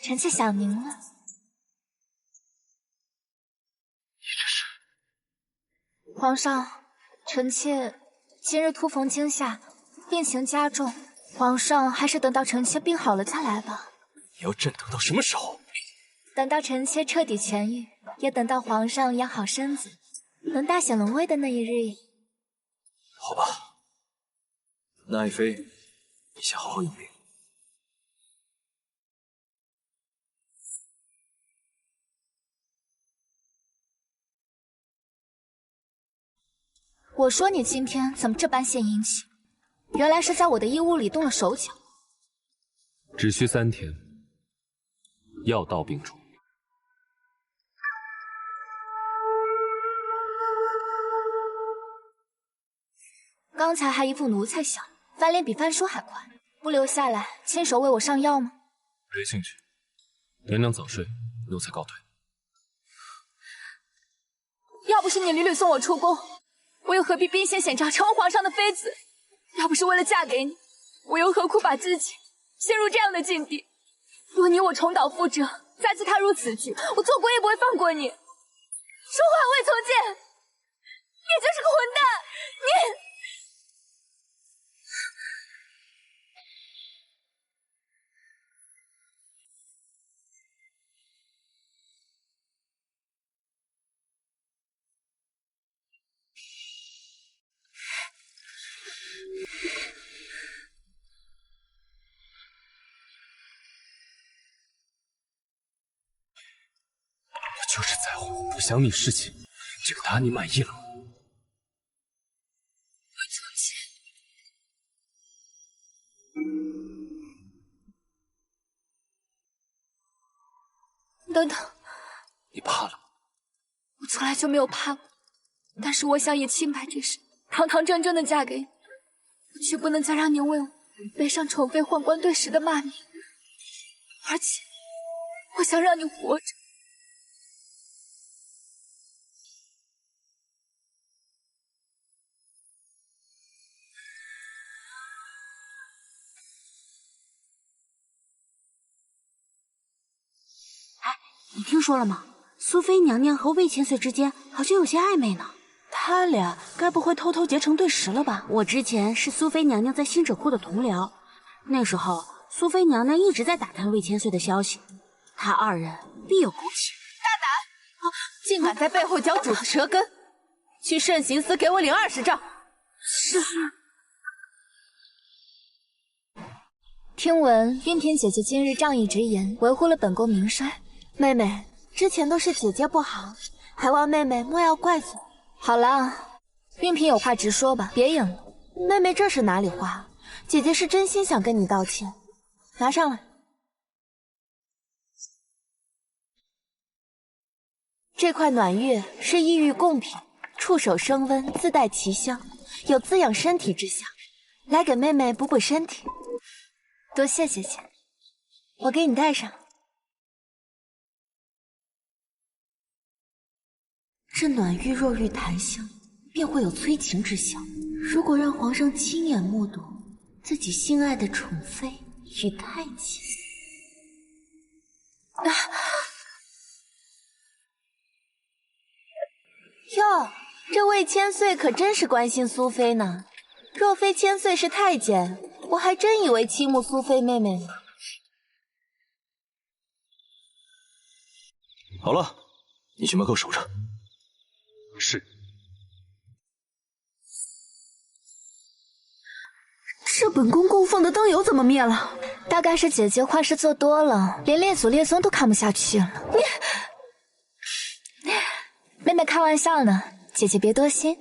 臣妾想您了。皇上，臣妾今日突逢惊吓，病情加重，皇上还是等到臣妾病好了再来吧。你要朕等到什么时候？等到臣妾彻底痊愈，也等到皇上养好身子，能大显龙威的那一日也。好吧，那爱妃，你先好好养病。我说你今天怎么这般献殷勤？原来是在我的衣物里动了手脚。只需3天，药到病除。刚才还一副奴才相，翻脸比翻书还快，不留下来亲手为我上药吗？没兴趣。娘娘早睡，奴才告退。要不是你屡屡送我出宫，我又何必兵险险招成为皇上的妃子？要不是为了嫁给你，我又何苦把自己陷入这样的境地？若你我重蹈覆辙，再次踏入此局，我做鬼也不会放过你。说话未从见，你就是个混蛋！你……就是在乎不想你事情，这个答案你满意了吗？等等，你怕了吗？我从来就没有怕过，但是我想以清白之身，堂堂正正的嫁给你，我却不能再让您为我背上宠妃宦官对时的骂名，而且我想让你活着。你听说了吗？苏妃娘娘和魏千岁之间好像有些暧昧呢。他俩该不会偷偷结成对食了吧？我之前是苏妃娘娘在星者库的同僚，那时候苏妃娘娘一直在打探魏千岁的消息，他二人必有勾结。竟敢在背后嚼主子舌根！去慎刑司给我领20杖。是。听闻云嫔姐姐今日仗义直言，维护了本宫名声。妹妹，之前都是姐姐不好，还望妹妹莫要怪罪。好了，云嫔有话直说吧，别演了。妹妹这是哪里话？姐姐是真心想跟你道歉。拿上来。这块暖玉是异域贡品，触手生温，自带奇香，有滋养身体之效。来给妹妹补补身体。多谢姐姐，我给你戴上。这暖玉若遇檀香，便会有催情之效。如果让皇上亲眼目睹自己心爱的宠妃与太监，哟，这魏千岁可真是关心苏菲呢。若非千岁是太监，我还真以为倾慕苏菲妹妹呢。好了，你去门口守着。是。这本宫供奉的灯油怎么灭了？大概是姐姐坏事做多了，连列祖列宗都看不下去了。妹妹开玩笑呢，姐姐别多心。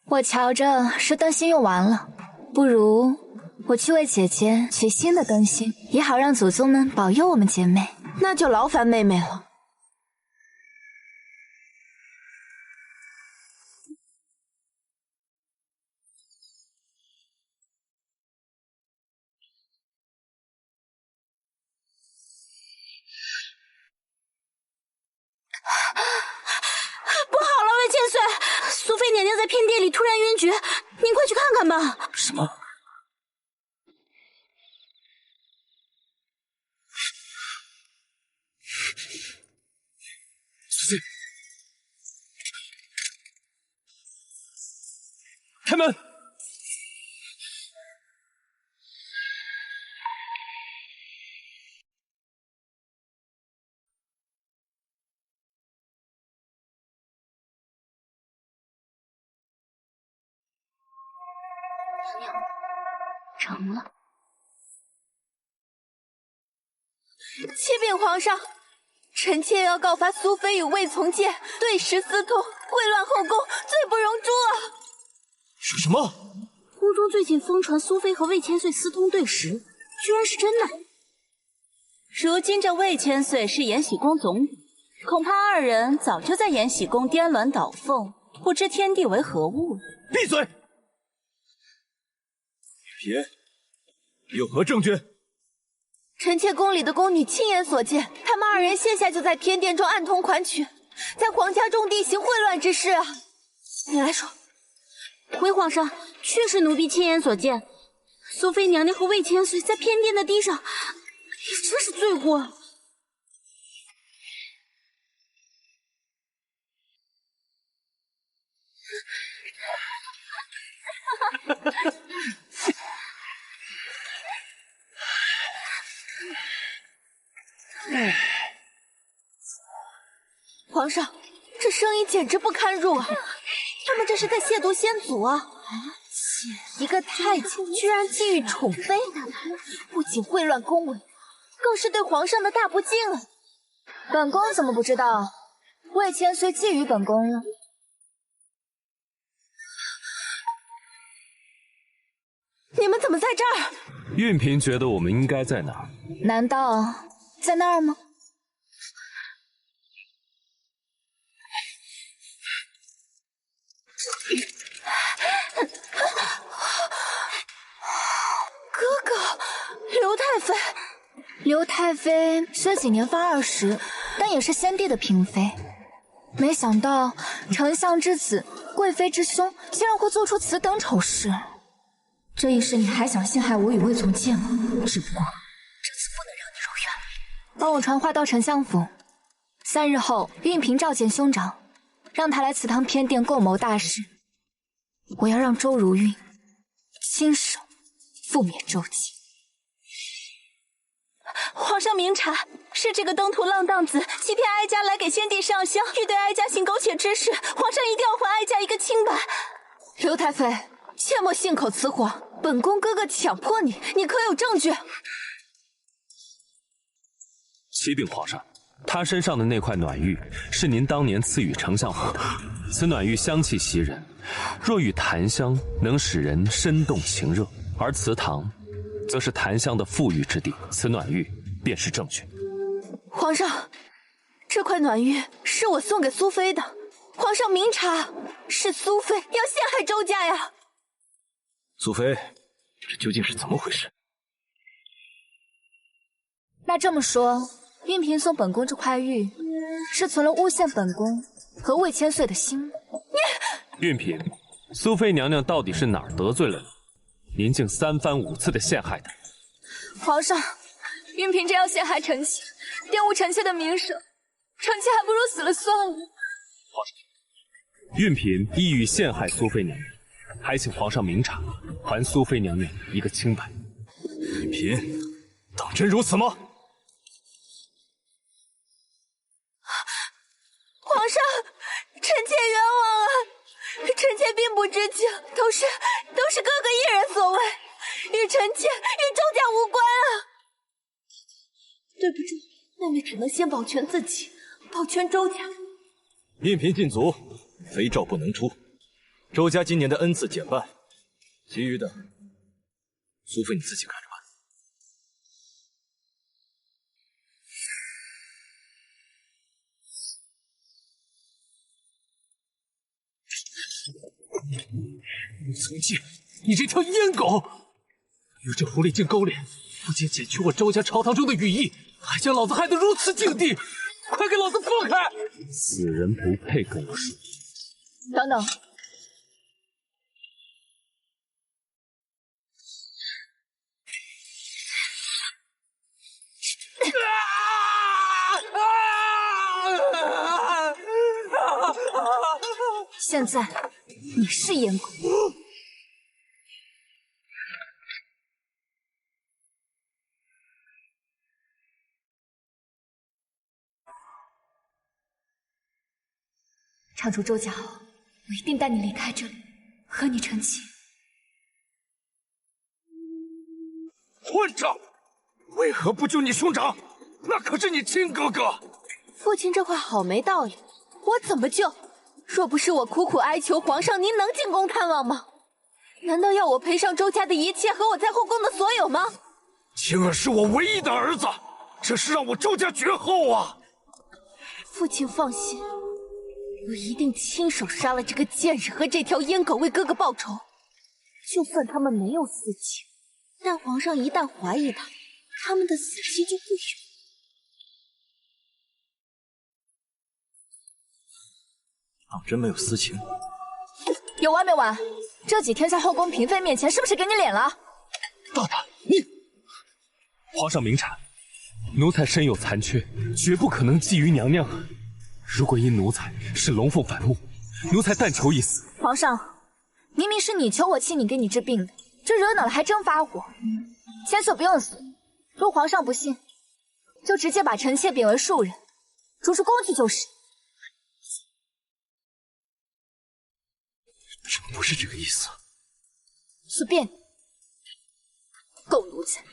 我瞧着是灯芯用完了，不如我去为姐姐取新的灯芯，也好让祖宗们保佑我们姐妹。那就劳烦妹妹了。不好了，魏千岁，苏菲娘娘在偏殿里突然晕厥，您快去看看吧。什么？苏菲，开门！成了。启禀皇上，臣妾要告发苏菲与魏从谏对食私通，秽乱后宫，罪不容诛啊！说什么？宫中最近疯传苏菲和魏千岁私通对食，居然是真的。如今这魏千岁是延禧宫总理，恐怕二人早就在延禧宫颠鸾倒凤，不知天地为何物了。闭嘴！别，有何证据？臣妾宫里的宫女亲眼所见，他们二人现下就在偏殿中暗通款曲，在皇家重地行秽乱之事啊！你来说。回皇上，确实奴婢亲眼所见，苏菲娘娘和魏千岁在偏殿的地上，也真是罪过。皇上，这声音简直不堪入耳，他们这是在亵渎先祖啊！一个太监居然觊觎宠妃，不仅秽乱宫闱，更是对皇上的大不敬啊！本宫怎么不知道？魏千岁觊觎本宫了？你们怎么在这儿？运嫔觉得我们应该在哪儿？难道在那儿吗？哥哥，刘太妃。刘太妃虽几年发20，但也是先帝的嫔妃。没想到丞相之子、贵妃之兄竟然会做出此等丑事。这一世你还想陷害我与魏从谏吗？只不过这次不能让你如愿。帮我传话到丞相府，3日后运嫔召见兄长，让他来祠堂偏殿共谋大事。我要让周如韵亲手覆灭周姬。皇上明察，是这个登徒浪荡子欺骗哀家来给先帝上香，欲对哀家行苟且之事，皇上一定要还哀家一个清白。刘太妃，切莫信口雌黄，本宫哥哥强迫你，你可有证据？启禀皇上，他身上的那块暖玉是您当年赐予丞相府的，此暖玉香气袭人，若遇檀香，能使人身动情热，而祠堂则是檀香的馥郁之地，此暖玉便是证据。皇上，这块暖玉是我送给苏菲的，皇上明察，是苏菲要陷害周家呀！苏菲，这究竟是怎么回事？那这么说，运嫔送本宫这块玉，是存了诬陷本宫和魏千岁的心。运嫔，苏菲娘娘到底是哪儿得罪了你？您竟3番5次的陷害她。皇上，运嫔真要陷害臣妾，玷污臣妾的名声，臣妾还不如死了算了。皇上，运嫔意欲陷害苏妃娘娘，还请皇上明察，还苏妃娘娘一个清白。运嫔，当真如此吗？皇上，臣妾冤枉啊！臣妾并不知情，都是哥哥一人所为，与臣妾与周家无关啊！对不住，妹妹只能先保全自己，保全周家。运嫔禁足，非诏不能出。周家今年的恩赐减半，其余的，苏妃你自己看着办。陆从剑，你这条阉狗，与这狐狸精勾连，不仅剪去我周家朝堂中的羽翼，还将老子害得如此境地！快给老子放开！此人不配跟我说。等等，现在你是阉狗。唱出周家后，我一定带你离开这里，和你成亲。混账！为何不救你兄长？那可是你亲哥哥。父亲这话好没道理，我怎么救？若不是我苦苦哀求皇上，您能进宫探望吗？难道要我赔上周家的一切和我在后宫的所有吗？青儿是我唯一的儿子，这是让我周家绝后啊！父亲放心，我一定亲手杀了这个贱人和这条阉狗，为哥哥报仇。就算他们没有私情，但皇上一旦怀疑他们的死期就不远。当真没有私情？有完没完？这几天在后宫嫔妃面前，是不是给你脸了？大胆！你！皇上明察，奴才身有残缺，绝不可能觊觎娘娘。如果因奴才是龙凤反目，奴才但求一死。皇上，明明是你求我请你给你治病的，这惹恼了还真发火。千岁不用死，若皇上不信，就直接把臣妾贬为庶人，逐出宫去就是。朕不是这个意思。随便你，狗奴才，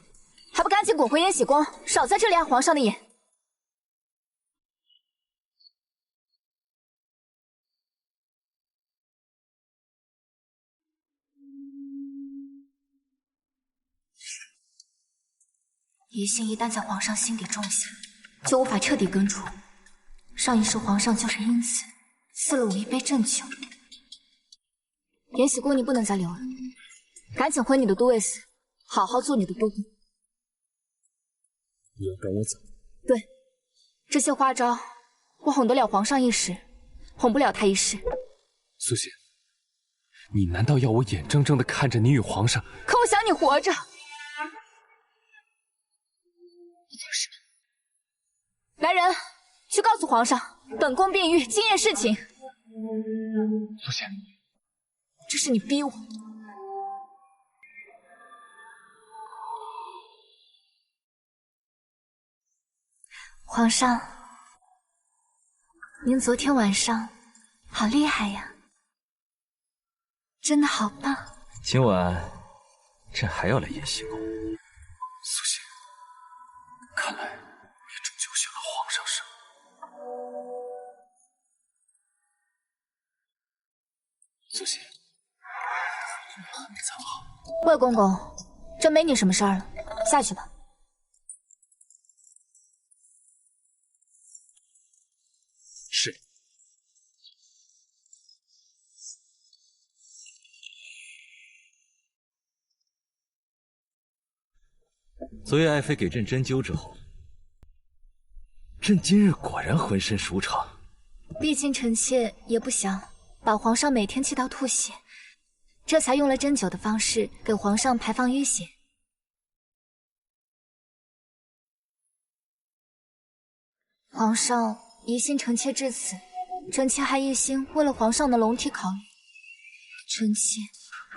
还不赶紧滚回延禧宫，少在这里碍皇上的眼。疑心一旦在皇上心底种下，就无法彻底根除。上一世皇上就是因此赐了我一杯鸩酒。延禧宫你不能再留了，赶紧回你的都尉司，好好做你的都督。你要赶我走？对，这些花招我哄得了皇上一时，哄不了他一世。苏仙，你难道要我眼睁睁地看着你与皇上？可我想你活着。来人，去告诉皇上，本宫便玉惊艳侍寝。苏仙，这是你逼我。皇上，您昨天晚上好厉害呀，真的好棒。今晚朕还要来延禧宫。苏仙，看来你终究选了皇上是吗？苏仙，你藏好。魏公公，朕没你什么事儿了，下去吧。是。昨夜爱妃给朕针灸之后，朕今日果然浑身舒畅。毕竟臣妾也不想把皇上每天气到吐血，这才用了针灸的方式给皇上排放淤血。皇上疑心臣妾至此，臣妾还一心为了皇上的龙体考虑。臣妾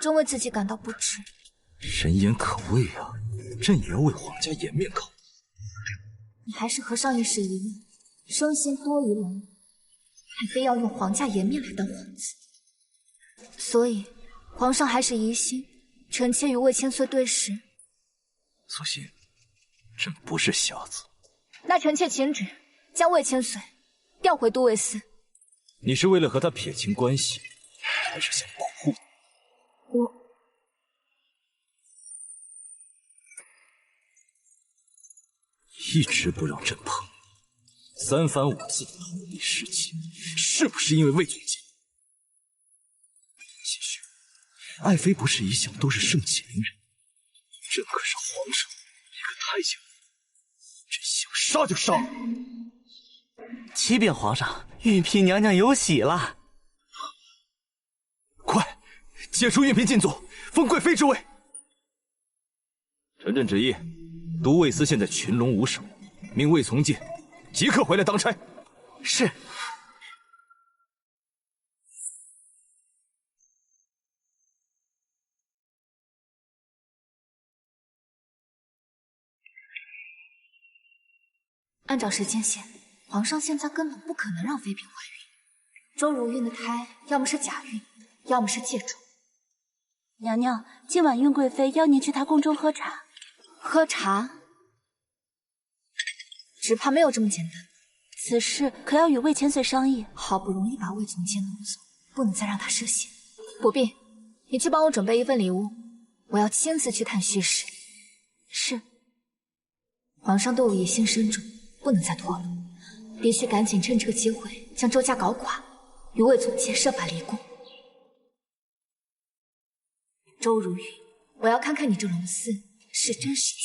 真为自己感到不值。人言可畏啊，朕也要为皇家颜面考虑。你还是和上一世一样，生心多疑龙，还非要用皇家颜面来当皇子。所以，皇上还是疑心臣妾与魏千岁对视。苏心，朕不是瞎子。那臣妾请旨，将魏千岁调回都尉司。你是为了和他撇清关系，还是想保护我？一直不让朕碰你，三番五次的逃避侍寝，是不是因为魏总监？继续，爱妃不是一向都是盛气凌人，朕可是皇上，一个太监，朕想杀就杀。启禀皇上，玉嫔娘娘有喜了。快，解除玉嫔禁足，封贵妃之位。臣旨意，都尉司现在群龙无首，命魏从诫即刻回来当差。是。按照时间线，皇上现在根本不可能让妃嫔怀孕。周如孕的胎，要么是假孕，要么是借种。娘娘，今晚孕贵妃邀您去她宫中喝茶。喝茶？只怕没有这么简单。此事可要与魏千岁商议。好不容易把魏总监弄走，不能再让他涉险。不必，你去帮我准备一份礼物，我要亲自去探虚实。是。皇上对我疑心深重，不能再拖了，必须赶紧趁这个机会将周家搞垮，与魏总监设法离宫。周如玉，我要看看你这龙嗣是真是假。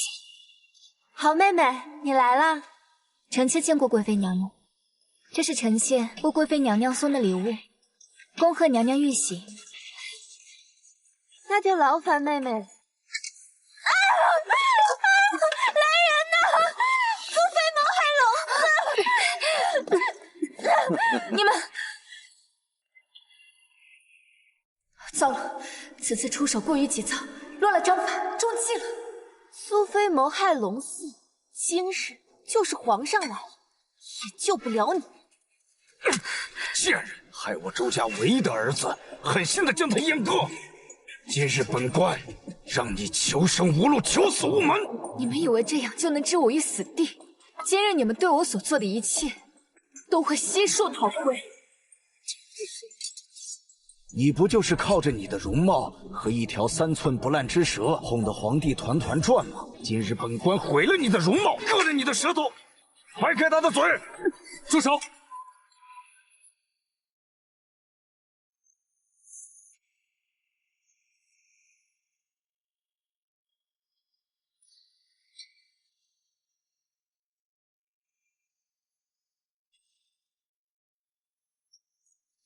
好妹妹，你来了。臣妾见过贵妃娘娘，这是臣妾为贵妃娘娘送的礼物，恭贺娘娘玉玺。那就劳烦妹妹了。来人呐！苏菲毛海龙！你们糟了，此次出手过于急躁，乱了章法，中计了。苏妃谋害龙嗣，今日就是皇上来了，也救不了你。贱人，害我周家唯一的儿子，狠心的将他阉割。今日本官让你求生无路，求死无门。你们以为这样就能置我于死地？今日你们对我所做的一切，都会悉数讨归。你不就是靠着你的容貌和一条3寸不烂之舌，哄得皇帝团团转吗？今日本官毁了你的容貌，割了你的舌头，迈开他的嘴！住手！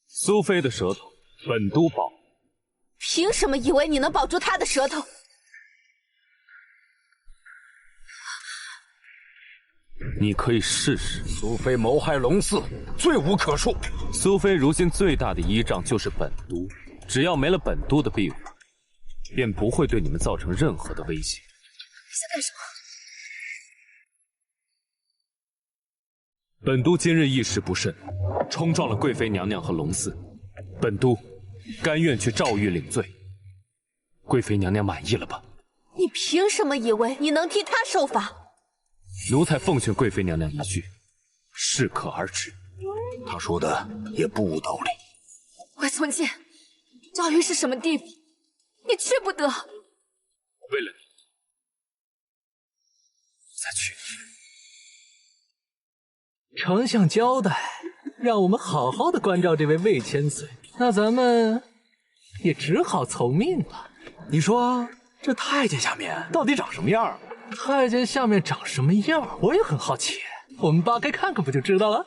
苏妃的舌头，本都保。凭什么以为你能保住她的舌头？你可以试试。苏妃谋害龙嗣，罪无可恕。苏妃如今最大的依仗就是本都，只要没了本都的庇护，便不会对你们造成任何的威胁。你在干什么？本都今日一时不慎，冲撞了贵妃娘娘和龙嗣，本都甘愿去诏狱领罪。贵妃娘娘满意了吧？你凭什么以为你能替她受罚？奴才奉劝贵妃娘娘一句，适可而止。他说的也不无道理。魏从谏，诏狱是什么地步？你去不得。为了你，再去。丞相交代，让我们好好的关照这位魏千岁，那咱们也只好从命了。你说这太监下面到底长什么样？太监下面长什么样？我也很好奇，我们扒开看看不就知道了？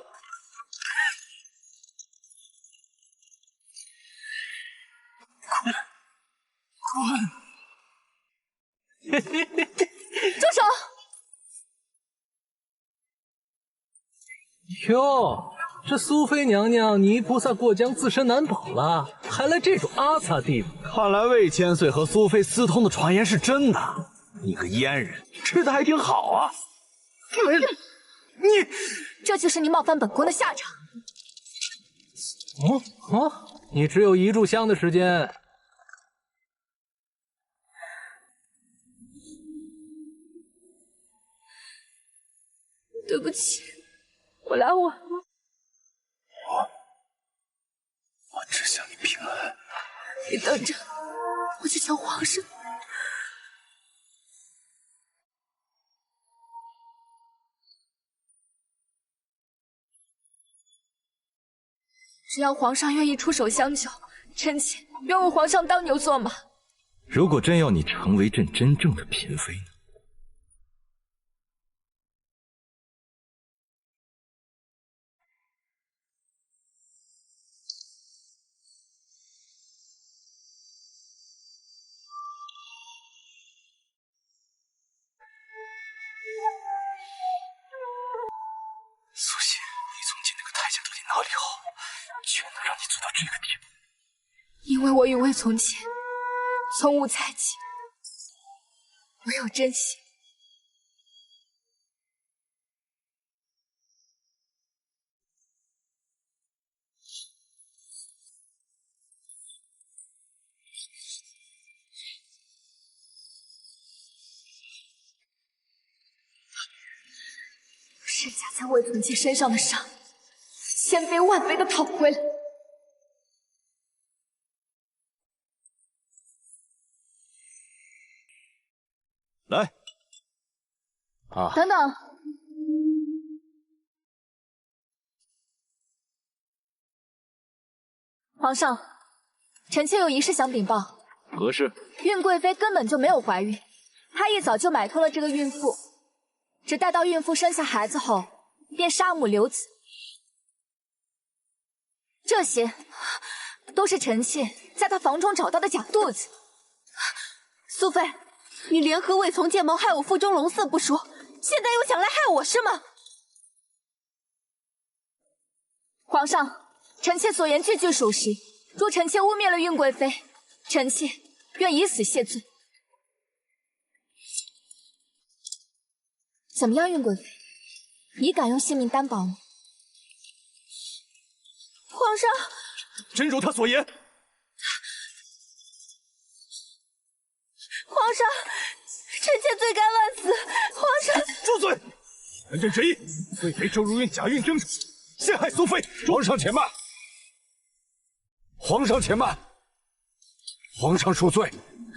滚！住手！哟，这苏妃娘娘泥菩萨过江，自身难保了，还来这种阿擦地方？看来魏千岁和苏妃私通的传言是真的。你个阉人，吃的还挺好啊！你，这就是你冒犯本宫的下场。你只有1炷香的时间。对不起，我来晚了。我只想你平安。你等着，我去求皇上。只要皇上愿意出手相救，臣妾愿为皇上当牛做马。如果真要你成为朕真正的嫔妃呢？苏心，你从前那个太监到底哪里好，居然能让你做到这个地步？因为我与魏从前从无猜忌，唯有真心。是加在魏从前身上的伤，千倍万倍的讨回来。来，等等，皇上，臣妾有一事想禀报。何事？孕贵妃根本就没有怀孕，她一早就买通了这个孕妇，只待到孕妇生下孩子后，便杀母留子。这些都是臣妾在她房中找到的假肚子。苏妃，你联合魏从剑谋害我腹中龙嗣不说，现在又想来害我是吗？皇上，臣妾所言句句属实。若臣妾污蔑了孕贵妃，臣妾愿以死谢罪。怎么样，孕贵妃，你敢用性命担保吗？皇上，真如他所言。皇上，臣妾罪该万死。皇上，住嘴！人朕决议，贵妃周如愿假孕争宠，陷害苏妃。皇上且慢，皇上且慢，皇上恕罪，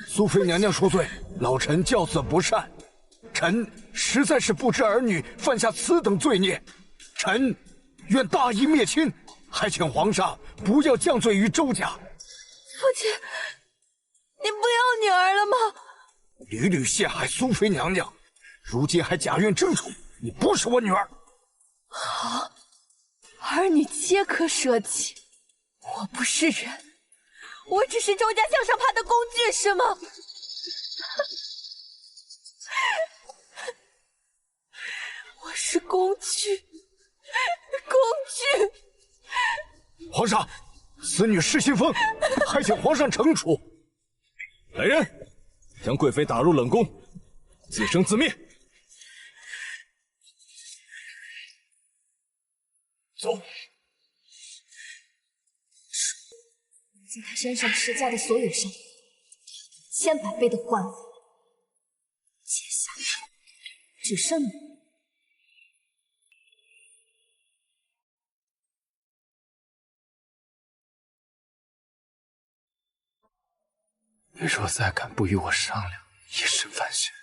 苏妃娘娘恕罪，老臣教子不善，臣实在是不知儿女犯下此等罪孽，臣愿大义灭亲，还请皇上不要降罪于周家。父亲，你不要女儿了吗？屡屡陷害苏妃娘娘，如今还假孕争宠，你不是我女儿。好，儿女皆可舍弃。我不是人，我只是周家向上爬的工具，是吗？我是工具，工具。皇上，此女失心疯，还请皇上惩处。来人，将贵妃打入冷宫，自生自灭。走。在她身上施加的所有伤，10000倍的还回。接下来只剩你。你若再敢不与我商量，以身犯险，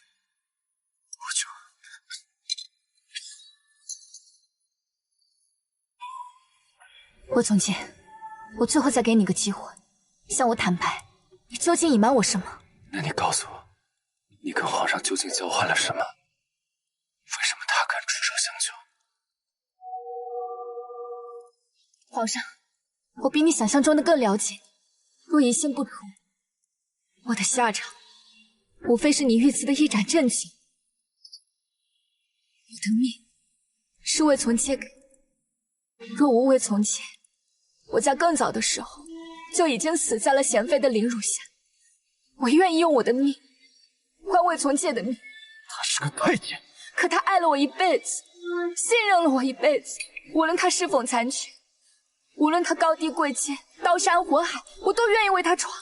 魏从前，我最后再给你个机会，向我坦白，你究竟隐瞒我什么？那你告诉我，你跟皇上究竟交换了什么？为什么他敢出手相救？皇上，我比你想象中的更了解你。若疑心不ถู，我的下场无非是你遇刺的一斩正经。我的命是魏从妾给的，若无魏从前，我在更早的时候就已经死在了娴妃的凌辱下。我愿意用我的命换魏从诫的命。他是个太监，可他爱了我一辈子，信任了我一辈子。无论他是否残缺，无论他高低贵贱、刀山火海，我都愿意为他闯。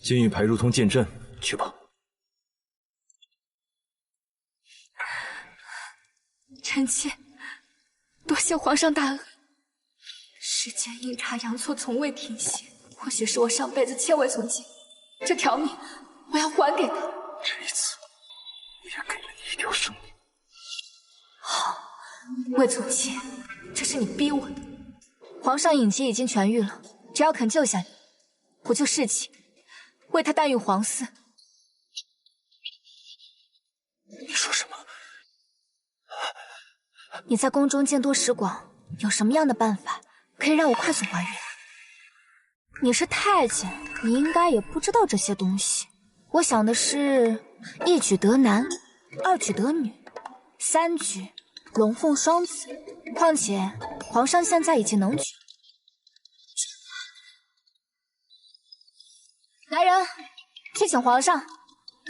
监狱牌如同剑阵，去吧。臣妾多谢皇上大恩。世间阴差阳错，从未停歇。或许是我上辈子欠魏从诫，这条命我要还给他。这一次，我也给了你一条生命。好，魏从诫，这是你逼我的。皇上隐疾已经痊愈了，只要肯救下你，我就侍寝，为他诞育皇嗣。你说什么？你在宫中见多识广，有什么样的办法可以让我快速还原？你是太监，你应该也不知道这些东西。我想的是一举得男，二举得女，三举龙凤双子。况且皇上现在已经能举。来人，去请皇上，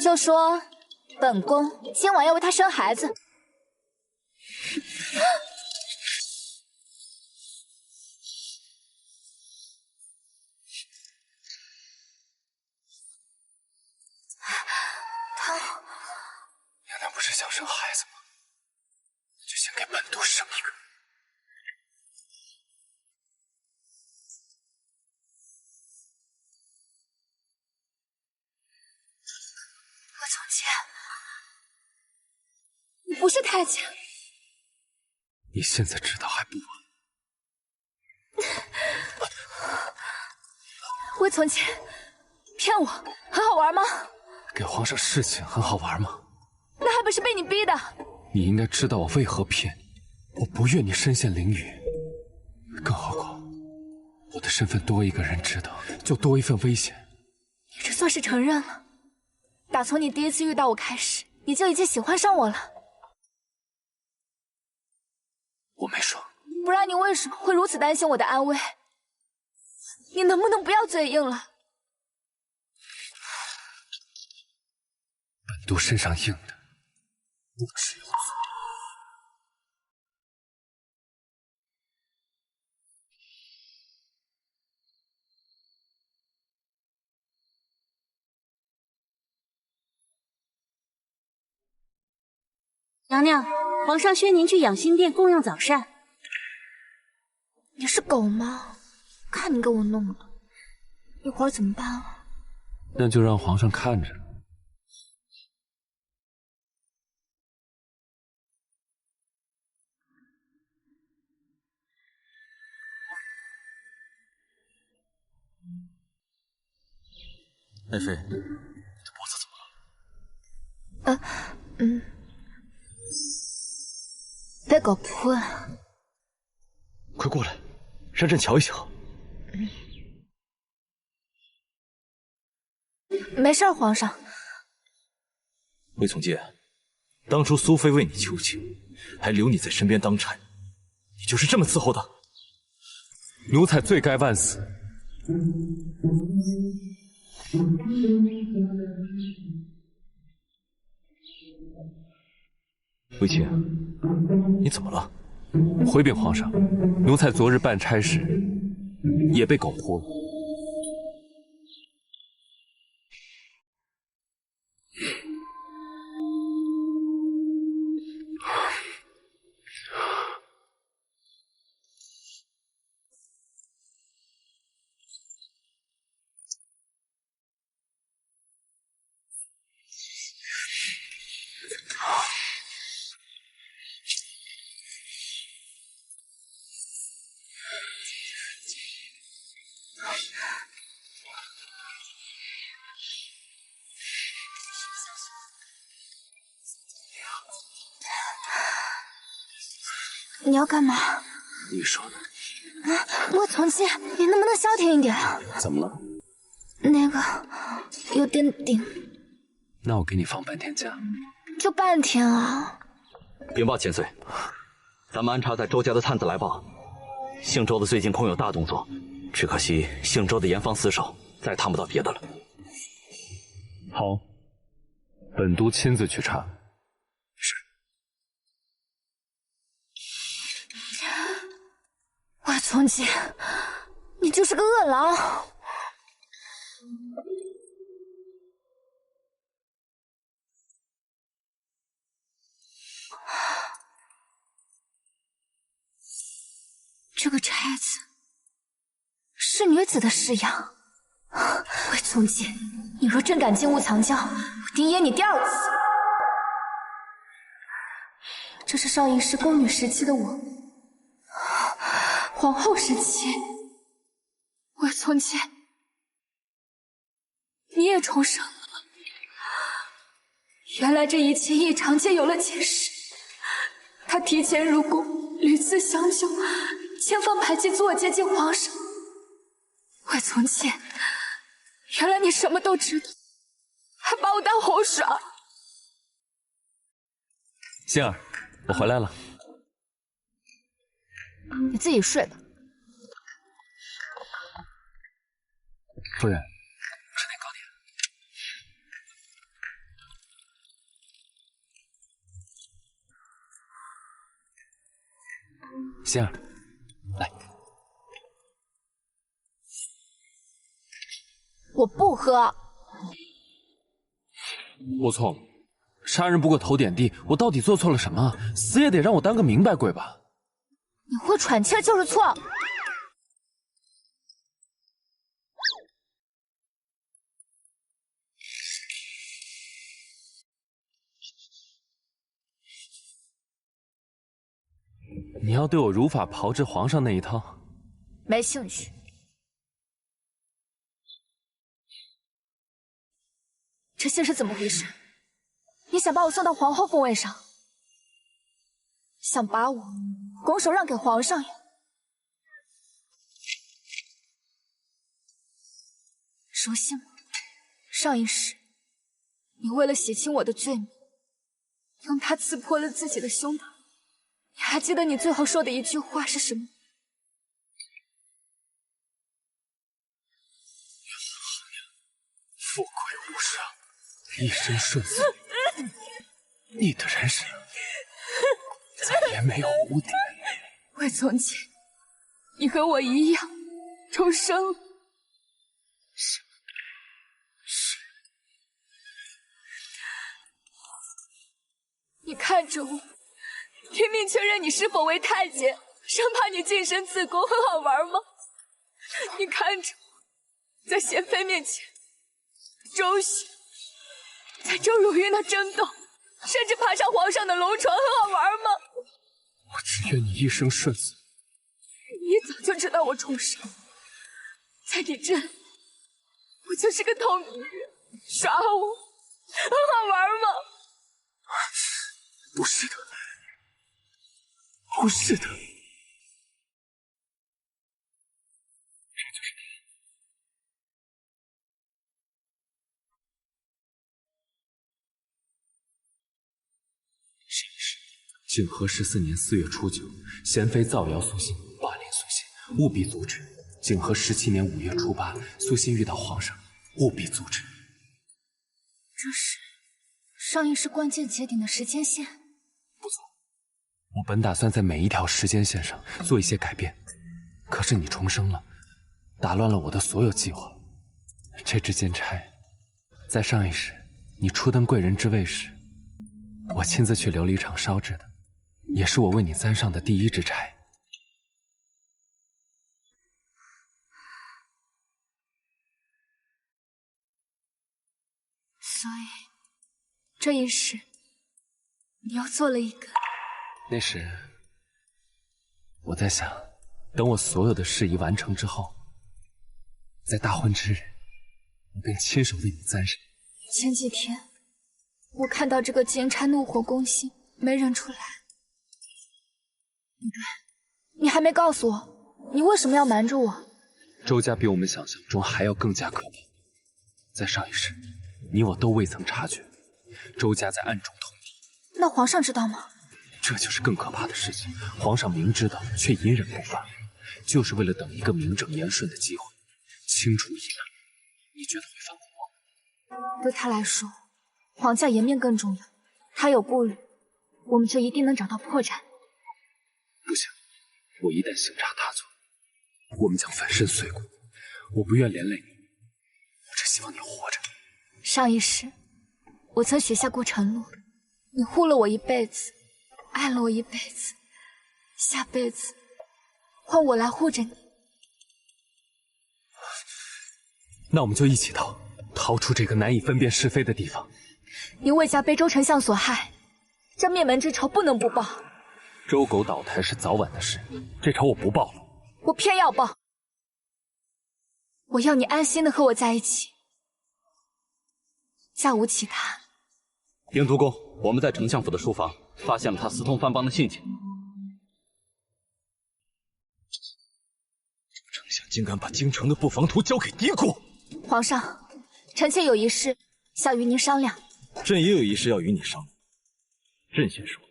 就说本宫今晚要为他生孩子。娘娘不是想生孩子吗？就先给本都生一个。魏从诫，你不是太监。你现在知道还不晚。魏从诫，骗我，很好玩吗？给皇上侍寝很好玩吗？那还不是被你逼的。你应该知道我为何骗你。我不愿你身陷囹圄，更何况我的身份多一个人知道，就多一份危险。你这算是承认了。打从你第一次遇到我开始，你就已经喜欢上我了。我没说。不然你为什么会如此担心我的安危？你能不能不要嘴硬了？本都身上硬的不只有嘴。娘娘，皇上宣您去养心殿供养早膳。你是狗吗？看你给我弄的，一会儿怎么办啊？那就让皇上看着。爱妃，你的脖子怎么了？被狗扑了。快过来，让朕瞧一瞧。没事，皇上。魏从诫，当初苏妃为你求情，还留你在身边当差，你就是这么伺候的？奴才罪该万死。魏青，你怎么了？回禀皇上，奴才昨日办差时也被狗扑了。你要干嘛？你说呢？魏从诫，你能不能消停一点？怎么了？那个有点顶。那我给你放半天假。就半天啊？禀报千岁，咱们安插在周家的探子来报，姓周的最近恐有大动作，只可惜姓周的严防死守，再谈不到别的了。好，本督亲自去查。是。外从姐，你就是个恶狼！这个钗子是女子的式样。魏从姐，你若真敢进屋藏娇，我定噎你第二次。这是上一世宫女时期的我，皇后时期。魏从姐，你也重生了。原来这一切异常皆有了解释。他提前入宫，屡次相救，千方百计阻我接近皇上。魏从姐，原来你什么都知道，还把我当猴耍。星儿，我回来了。你自己睡吧。夫人，吃点糕点。星儿，来。我不喝。我错了，杀人不过头点地，我到底做错了什么？死也得让我当个明白鬼吧。你会喘气就是错。你要对我如法炮制皇上那一套？没兴趣。这信是怎么回事？你想把我送到皇后凤位上，想把我拱手让给皇上呀？熟悉吗？上一世，你为了洗清我的罪名，用它刺破了自己的胸膛。你还记得你最后说的一句话是什么？富贵无伤，一生顺遂。你的人生再也没有污点。魏从姐，你和我一样重生了。是。你看着我，拼命确认你是否为太监，生怕你净身自宫，很好玩吗？你看着我，在贤妃面前周旋，在周如玉那争斗，甚至爬上皇上的龙床，很好玩吗？我只愿你一生顺遂。你早就知道我重生，在你这里，我就是个透明人，耍我，很好玩吗？不是的，不是的，这就是上世景和14年4月初9，贤妃造谣苏欣，霸凌苏欣，务必阻止。景和17年5月初8，苏欣遇到皇上，务必阻止。这是上一世关键节点的时间线。不错，我本打算在每一条时间线上做一些改变，可是你重生了，打乱了我的所有计划。这支金钗，在上一世你初登贵人之位时，我亲自去琉璃厂烧制的，也是我为你簪上的第一支钗。所以，这一世，你又做了一个。那时，我在想，等我所有的事宜完成之后，在大婚之日，我便亲手为你簪上。前几天，我看到这个金钗怒火攻心，没认出来。不对，你还没告诉我，你为什么要瞒着我？周家比我们想象中还要更加可怕。在上一世，你我都未曾察觉，周家在暗中通敌。那皇上知道吗？这就是更可怕的事情。皇上明知道，却隐忍不发，就是为了等一个名正言顺的机会，清除疑难。你觉得会反攻吗？对他来说，皇家颜面更重要。他有顾虑，我们就一定能找到破绽。不行，我一旦行差踏错，我们将粉身碎骨。我不愿连累你，我只希望你活着。上一世，我曾许下过承诺，你护了我一辈子，爱了我一辈子，下辈子换我来护着你。那我们就一起逃出这个难以分辨是非的地方。你魏家被周丞相所害，这灭门之仇不能不报。周狗倒台是早晚的事，这仇我不报了。我偏要报。我要你安心的和我在一起，再无其他。禀督公，我们在丞相府的书房发现了他私通藩邦的信件。丞相竟敢把京城的布防图交给嫡国！皇上，臣妾有一事想与您商量。朕也有一事要与你商量。朕先说。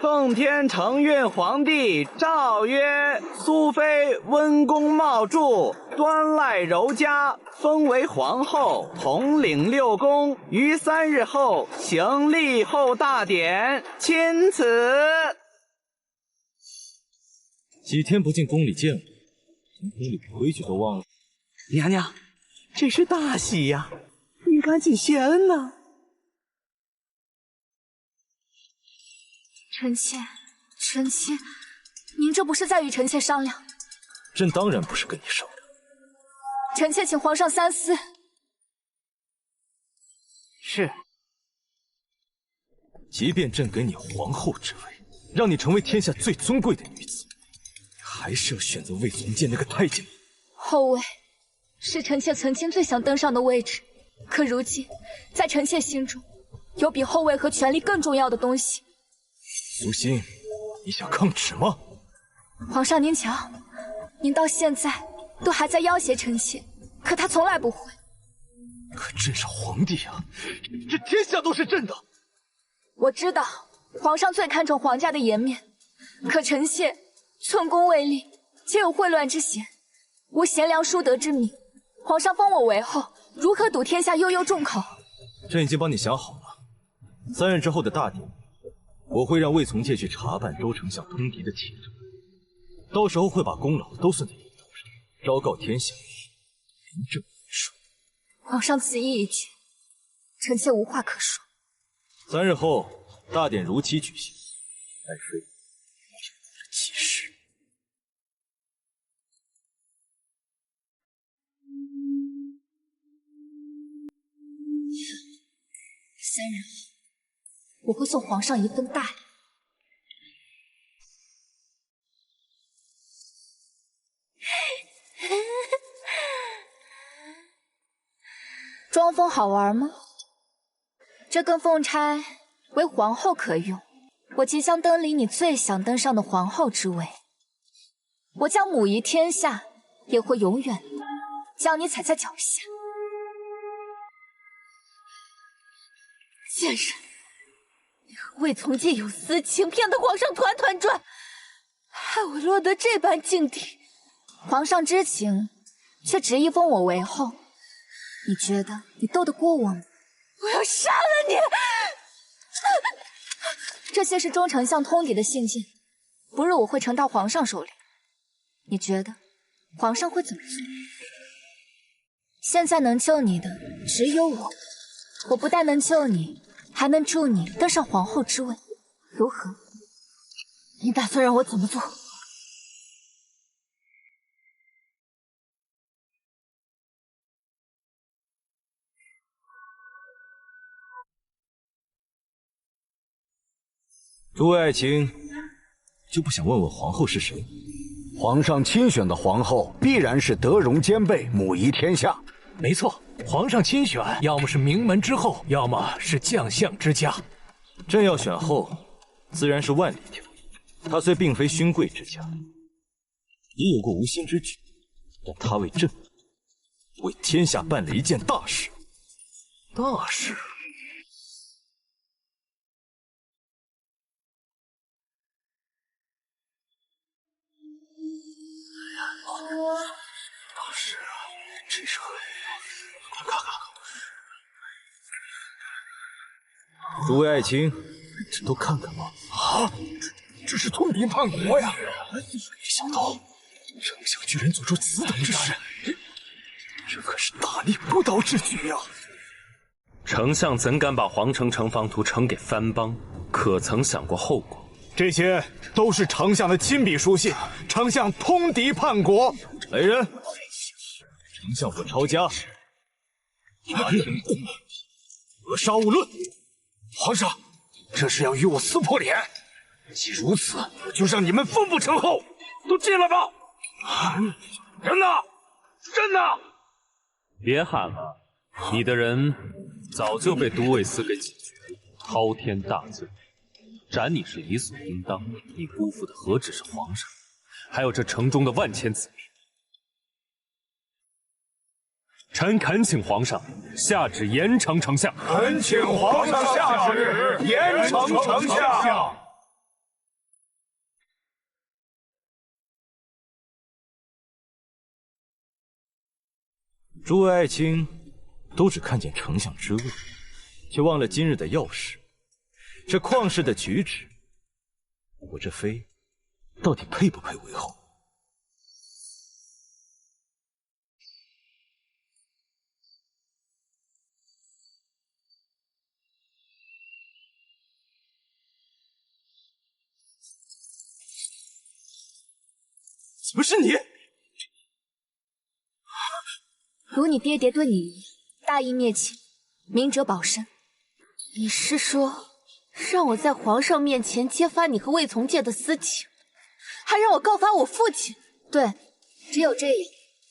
奉天承运皇帝诏曰：苏妃温公茂著，端赖柔嘉，封为皇后，统领6宫，于3日后行立后大典，钦此。几天不进宫里见我，连宫里规矩都忘了。娘娘，这是大喜呀，你赶紧谢恩呐。臣妾，您这不是在与臣妾商量？朕当然不是跟你商量。臣妾请皇上三思。是。即便朕给你皇后之位，让你成为天下最尊贵的女子，还是要选择魏从谏那个太监。后位是臣妾曾经最想登上的位置，可如今在臣妾心中，有比后位和权力更重要的东西。苏欣，你想抗旨吗？皇上您瞧，您到现在都还在要挟臣妾，可他从来不会。可朕是皇帝啊，这天下都是朕的。我知道皇上最看重皇家的颜面，可臣妾寸功未立，皆有秽乱之嫌，无贤良淑德之名。皇上封我为后，如何堵天下悠悠众口？朕已经帮你想好了，3日之后的大典，我会让魏从诫去查办周丞相通敌的启奏，到时候会把功劳都算在你头上，昭告天下，名正言顺。皇上此意已决，臣妾无话可说。 3日后，大典如期举行。爱妃，起誓。3日后，我会送皇上一份大礼。装疯好玩吗？这根凤钗为皇后可用，我即将登临你最想登上的皇后之位。我将母仪天下，也会永远将你踩在脚下。贱人，你和魏从诫有私情，骗得皇上团团转，害我落得这般境地。皇上知情，却执意封我为后，你觉得你斗得过我吗？ 我要杀了你！这些是周丞相通敌的信件，不日我会呈到皇上手里。你觉得皇上会怎么做？现在能救你的只有我，我不但能救你，还能助你登上皇后之位，如何？你打算让我怎么做？ 诸位爱卿，就不想问问皇后是谁？皇上亲选的皇后必然是德容兼备、母仪天下。没错，皇上亲选，要么是名门之后，要么是将相之家。朕要选后，自然是万里挑一。她虽并非勋贵之家，也有过无心之举，但她为朕、为天下办了一件大事。大事？真是看看。诸位爱卿，这都看看吧。啊，这是通敌叛国呀！没想到丞相居然做出此等之事，这可是大逆不道之举呀！丞相怎敢把皇城城防图呈给藩邦？可曾想过后果？这些都是丞相的亲笔书信，丞相通敌叛国。来人，丞相府抄家，残忍公义，扼杀勿论。皇上，这是要与我撕破脸。既如此，我就让你们封不成后。都进来吧！人呢？人呢？别喊了，你的人早就被都尉司给解决了，滔天大罪，斩你是理所应当。你辜负的何止是皇上，还有这城中的万千子民。臣恳请皇上下旨严惩丞相。恳请皇上下旨严惩丞相。诸位爱卿都只看见丞相之恶，却忘了今日的要事。这旷世的举止，我这妃到底配不配为后？怎么是你？如你爹爹对你一样，大义灭亲，明哲保身。你是说，让我在皇上面前揭发你和魏从诫的私情，还让我告发我父亲？对，只有这样，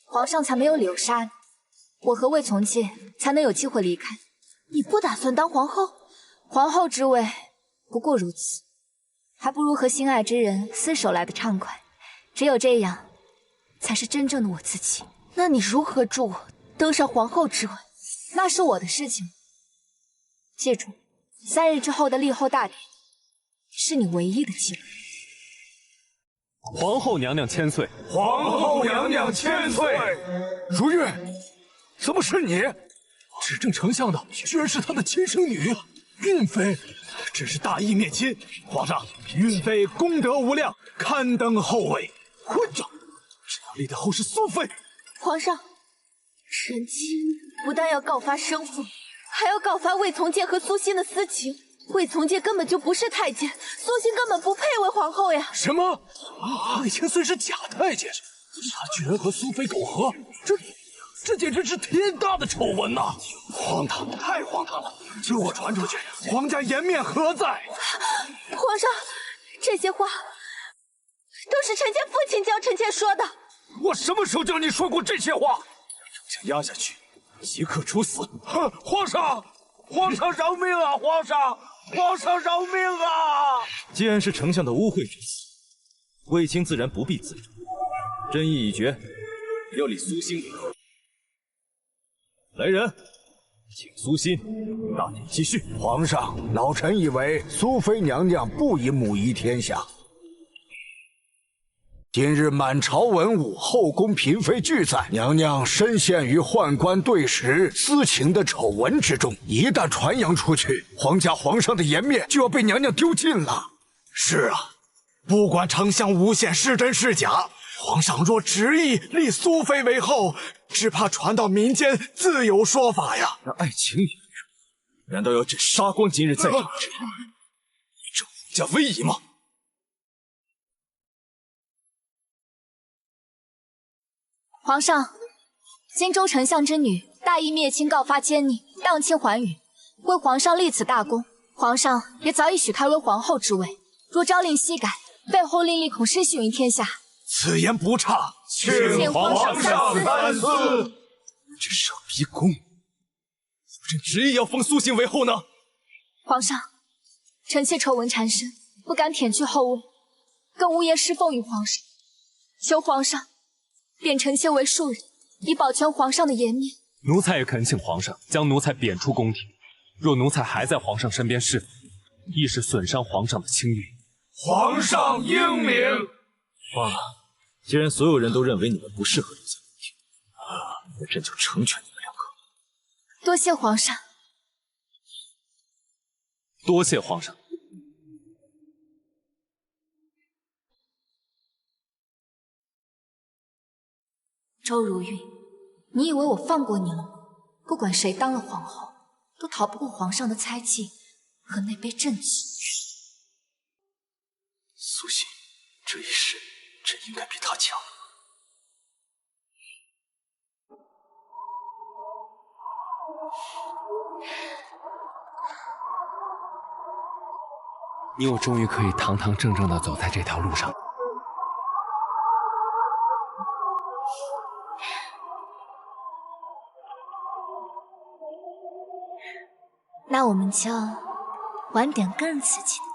皇上才没有理由杀你，我和魏从诫才能有机会离开。你不打算当皇后？皇后之位不过如此，还不如和心爱之人厮守来的畅快。只有这样，才是真正的我自己。那你如何助我登上皇后之位？那是我的事情。记住，3日之后的立后大典，是你唯一的机会。皇后娘娘千岁！皇后娘娘千岁！如月，怎么是你？执政丞相的居然是他的亲生女韵妃，真是大义灭亲！皇上，韵妃功德无量，堪登后位。混账！这样立的后是苏妃。皇上，臣妾不但要告发生父，还要告发魏从诫和苏欣的私情。魏从诫根本就不是太监，苏欣根本不配为皇后呀！什么？魏千岁是假太监，他居然和苏妃苟合，这简直是天大的丑闻呐！荒唐，太荒唐了！这我传出去，皇家颜面何在？皇上，这些话都是臣妾父亲教臣妾说的。我什么时候叫你说过这些话？丞相压下去，即刻处死！皇上，皇上饶命啊！皇上，皇上饶命啊！既然是丞相的污秽之词，卫青自然不必自重。朕意已决，要立苏欣为后。来人，请苏欣。大典继续。皇上，老臣以为苏妃娘娘不以母仪天下。今日满朝文武、后宫嫔妃俱在，娘娘深陷于宦官对食、私情的丑闻之中。一旦传扬出去，皇上的颜面就要被娘娘丢尽了。是啊，不管丞相诬陷是真是假，皇上若执意立苏妃为后，只怕传到民间自有说法呀。那爱卿也是，难道要朕杀光今日在场之人，以正皇家威仪吗？皇上，荆州丞相之女大义灭亲，告发奸佞，荡清寰宇，为皇上立此大功。皇上也早已许她为皇后之位，若朝令夕改，背后另立恐失信于天下。此言不差，请皇上三思。这傻逼宫，朕执意要封苏欣为后呢？皇上，臣妾丑闻缠身，不敢舔去后位，更无颜侍奉于皇上，求皇上贬臣妾为庶人，以保全皇上的颜面。奴才也恳请皇上将奴才贬出宫廷。若奴才还在皇上身边侍奉，亦是损伤皇上的清誉。皇上英明。罢了，既然所有人都认为你们不适合留在宫廷，朕就成全你们两个。多谢皇上。多谢皇上。周如玉，你以为我放过你了吗？不管谁当了皇后，都逃不过皇上的猜忌和那杯正气。苏心，这一世朕应该比他强。你我终于可以堂堂正正的走在这条路上。那我们就玩点更刺激的。